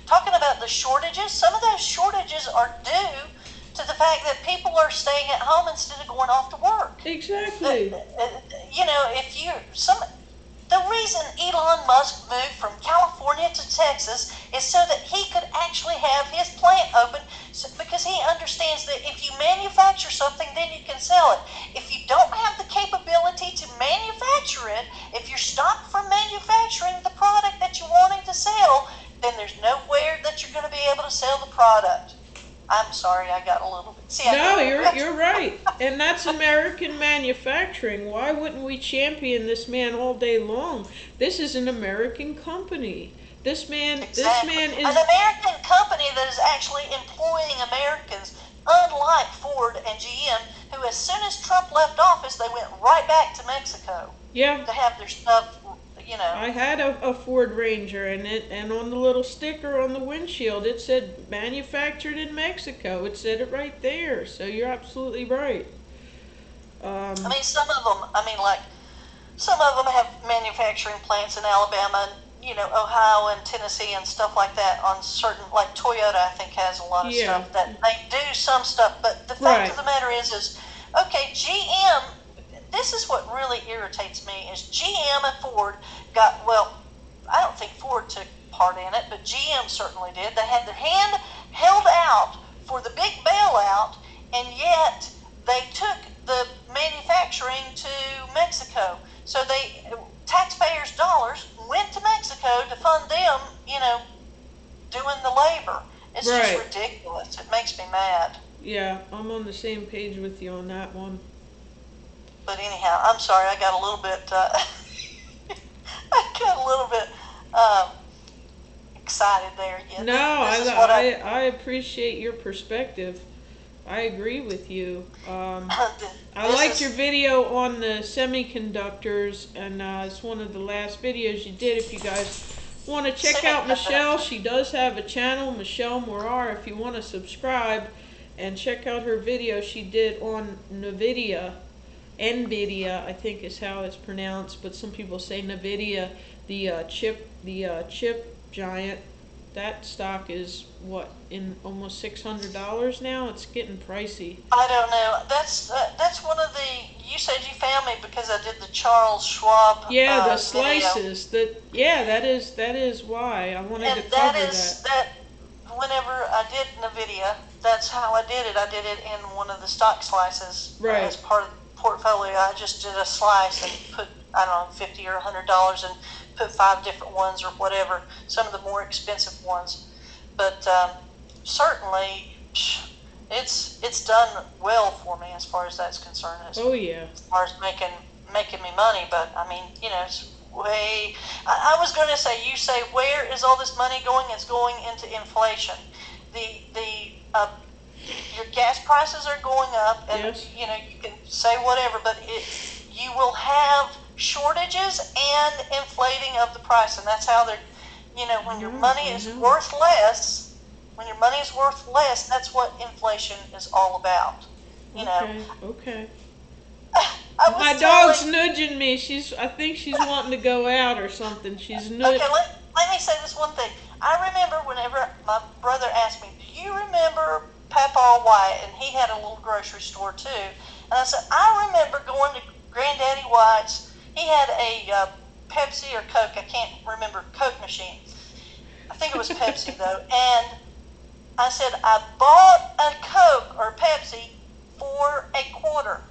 talking about the shortages, some of those shortages are due to the fact that people are staying at home instead of going off to work. Exactly. You know, the reason Elon Musk moved from California to Texas is so that he could actually have his plant open, because he understands that if you manufacture something, then you can sell it. If you don't have the capability to manufacture it, if you're stopped from manufacturing the product that you're wanting to sell, then there's nowhere that you're going to be able to sell the product. I'm sorry, I got a little bit. See, No, you're right, and that's American manufacturing. Why wouldn't we champion this man all day long? This is an American company. Exactly. This man is An American company that is actually employing Americans, unlike Ford and GM, who as soon as Trump left office, they went right back to Mexico yeah. to have their stuff, you know. I had a Ford Ranger, and on the little sticker on the windshield it said manufactured in Mexico. It said it right there. So you're absolutely right. I mean, some of them have manufacturing plants in Alabama and, you know, Ohio and Tennessee and stuff like that on certain, like Toyota, I think, has a lot of Yeah. stuff that they do some stuff. But the fact Right. of the matter is, okay, GM, this is what really irritates me, is GM and Ford well, I don't think Ford took part in it, but GM certainly did. They had their hand held out for the big bailout, and yet they took the manufacturing to Mexico. So taxpayers' dollars went to Mexico to fund them, you know, doing the labor. It's Right. just ridiculous. It makes me mad. Yeah, I'm on the same page with you on that one. But anyhow, I'm sorry, I got a little bit, I got a little bit excited there. Yeah, No, this is what I appreciate your perspective. I agree with you. I liked your video on the semiconductors, and it's one of the last videos you did. If you guys want to check out Michelle, she does have a channel, Michelle Morar. If you want to subscribe and check out her video she did on NVIDIA, I think is how it's pronounced, but some people say NVIDIA, the chip giant. That stock is what, in almost $600 now. It's getting pricey. I don't know. That's one of the. You said you found me because I did the Charles Schwab. Yeah, the video. slices. That is why I wanted And to cover that. Whenever I did NVIDIA, that's how I did it. I did it in one of the stock slices. Right. As part of the portfolio, I just did a slice and put, I don't know, $50 or $100 and put 5 different ones or whatever, some of the more expensive ones. But certainly, it's done well for me as far as that's concerned. Oh yeah. As far as making me money, but I mean, you know, it's way. I was going to say, you say, where is all this money going? It's going into inflation. Your gas prices are going up, and Yes. you know, you can say whatever, but you will have shortages and inflating of the price, and that's how they're. You know, when your money is worth less, that's what inflation is all about. You know. Okay. My dog's nudging me. I think she's wanting to go out or something. She's nudging. Okay, let me say this one thing. I remember whenever my brother asked me, do you remember Papa White? And he had a little grocery store too. And I said, I remember going to Granddaddy White's. He had a Pepsi or Coke, I can't remember, Coke machine. I think it was Pepsi though. And I said, I bought a Coke or Pepsi for a quarter.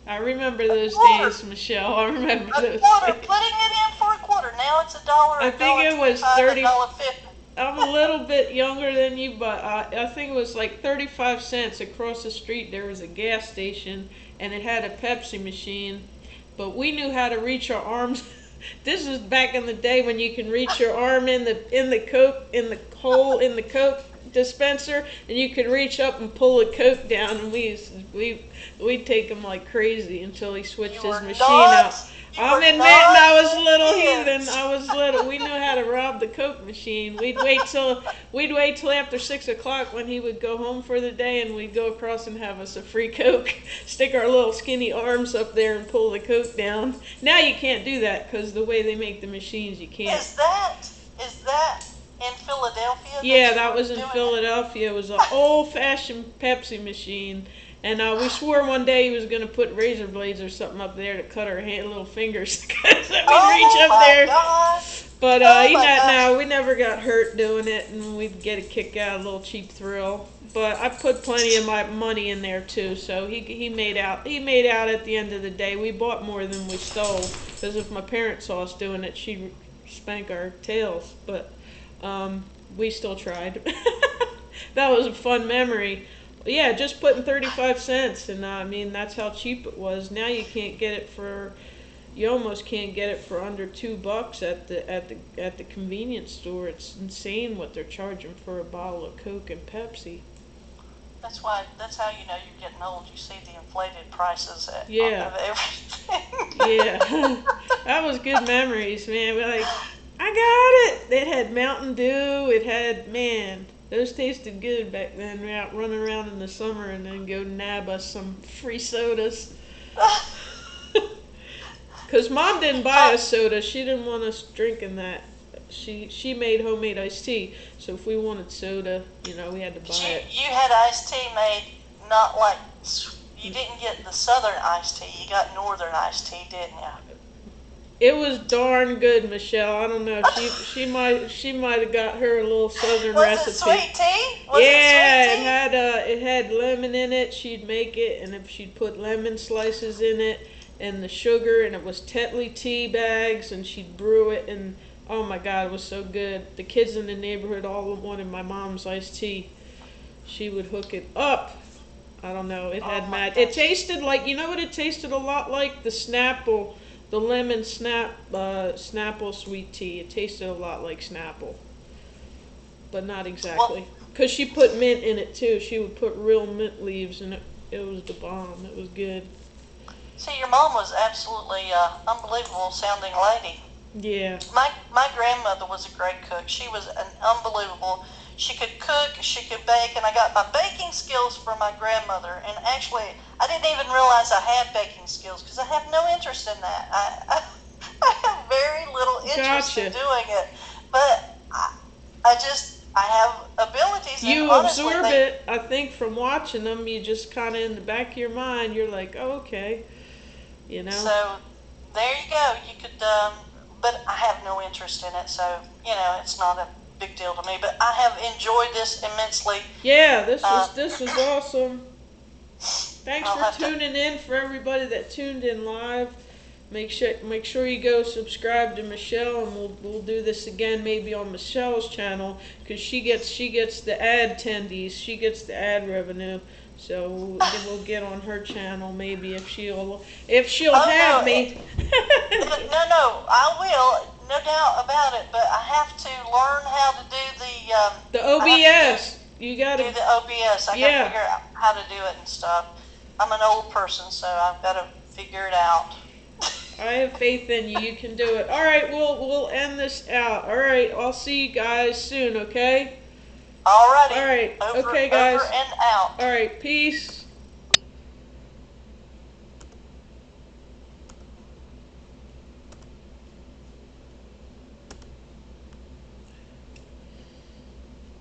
I remember those quarter. days, Michelle. I remember A those quarter, days. putting it in for a quarter. Now it's $1, I think it was $1.25, 30. $1.50. I'm a little bit younger than you, but I think it was like 35 cents across the street. There was a gas station, and it had a Pepsi machine. But we knew how to reach our arms. This is back in the day when you can reach your arm in the Coke in the hole in the Coke dispenser, and you could reach up and pull a Coke down. And we'd take him like crazy until he switched his machine out. I'm admitting I was a little heathen. I was little. We knew how to rob the Coke machine. We'd wait till after 6 o'clock when he would go home for the day, and we'd go across and have us a free Coke. Stick our little skinny arms up there and pull the Coke down. Now you can't do that because the way they make the machines, you can't. Is that in Philadelphia? Yeah, that was in Philadelphia. It was an old-fashioned Pepsi machine. And we swore one day he was going to put razor blades or something up there to cut our little fingers because we'd reach up there. Gosh. But we never got hurt doing it, and we'd get a kick out, a little cheap thrill. But I put plenty of my money in there too, so he made out. He made out at the end of the day. We bought more than we stole because if my parents saw us doing it, she'd spank our tails. But we still tried. That was a fun memory. Yeah, just putting 35 cents, and I mean that's how cheap it was. Now you can't get it for, you almost can't get it for under $2 at the convenience store. It's insane what they're charging for a bottle of Coke and Pepsi. That's how you know you're getting old. You see the inflated prices of everything. Yeah, that was good memories, man. We're like, I got it. It had Mountain Dew. It had, man. Those tasted good back then. We're out running around in the summer and then go nab us some free sodas. Because Mom didn't buy us soda. She didn't want us drinking that. She made homemade iced tea. So if we wanted soda, we had to buy it. You had iced tea made not like, you didn't get the southern iced tea. You got northern iced tea, didn't you? It was darn good, Michelle. I don't know. She might have got her a little southern recipe. Was it sweet tea? It had lemon in it. She'd make it, and if she'd put lemon slices in it, and the sugar, and it was Tetley tea bags, and she'd brew it, and oh my God, it was so good. The kids in the neighborhood all wanted my mom's iced tea. She would hook it up. I don't know. It had It tasted like, you know what it tasted a lot like? The Snapple. The lemon Snapple sweet tea. It tasted a lot like Snapple, but not exactly. Because she put mint in it too. She would put real mint leaves in it. It was the bomb. It was good. See, your mom was absolutely unbelievable sounding lady. Yeah. My grandmother was a great cook. She was an unbelievable. She could cook, she could bake, and I got my baking skills from my grandmother. And actually, I didn't even realize I had baking skills because I have no interest in that. I have very little interest in doing it. But I have abilities. You absorb it, I think, from watching them. You just kind of in the back of your mind, you're like, oh, okay, So there you go. You could, but I have no interest in it, so it's not a big deal to me. But I have enjoyed this immensely. Yeah, this was awesome. Thanks for tuning in. For everybody that tuned in live, make sure you go subscribe to Michelle, and we'll do this again maybe on Michelle's channel because she gets the ad attendees, she gets the ad revenue. So we'll get on her channel maybe if she'll have me. No, I will, no doubt about it. But I have to learn how to do the OBS. You gotta do the OBS. I gotta figure out how to do it and stuff. I'm an old person, so I've got to figure it out. I have faith in you. You can do it. All right, we'll end this out. All right, I'll see you guys soon. Okay. Alrighty. All right. Okay, guys. Over and out. All right. Peace.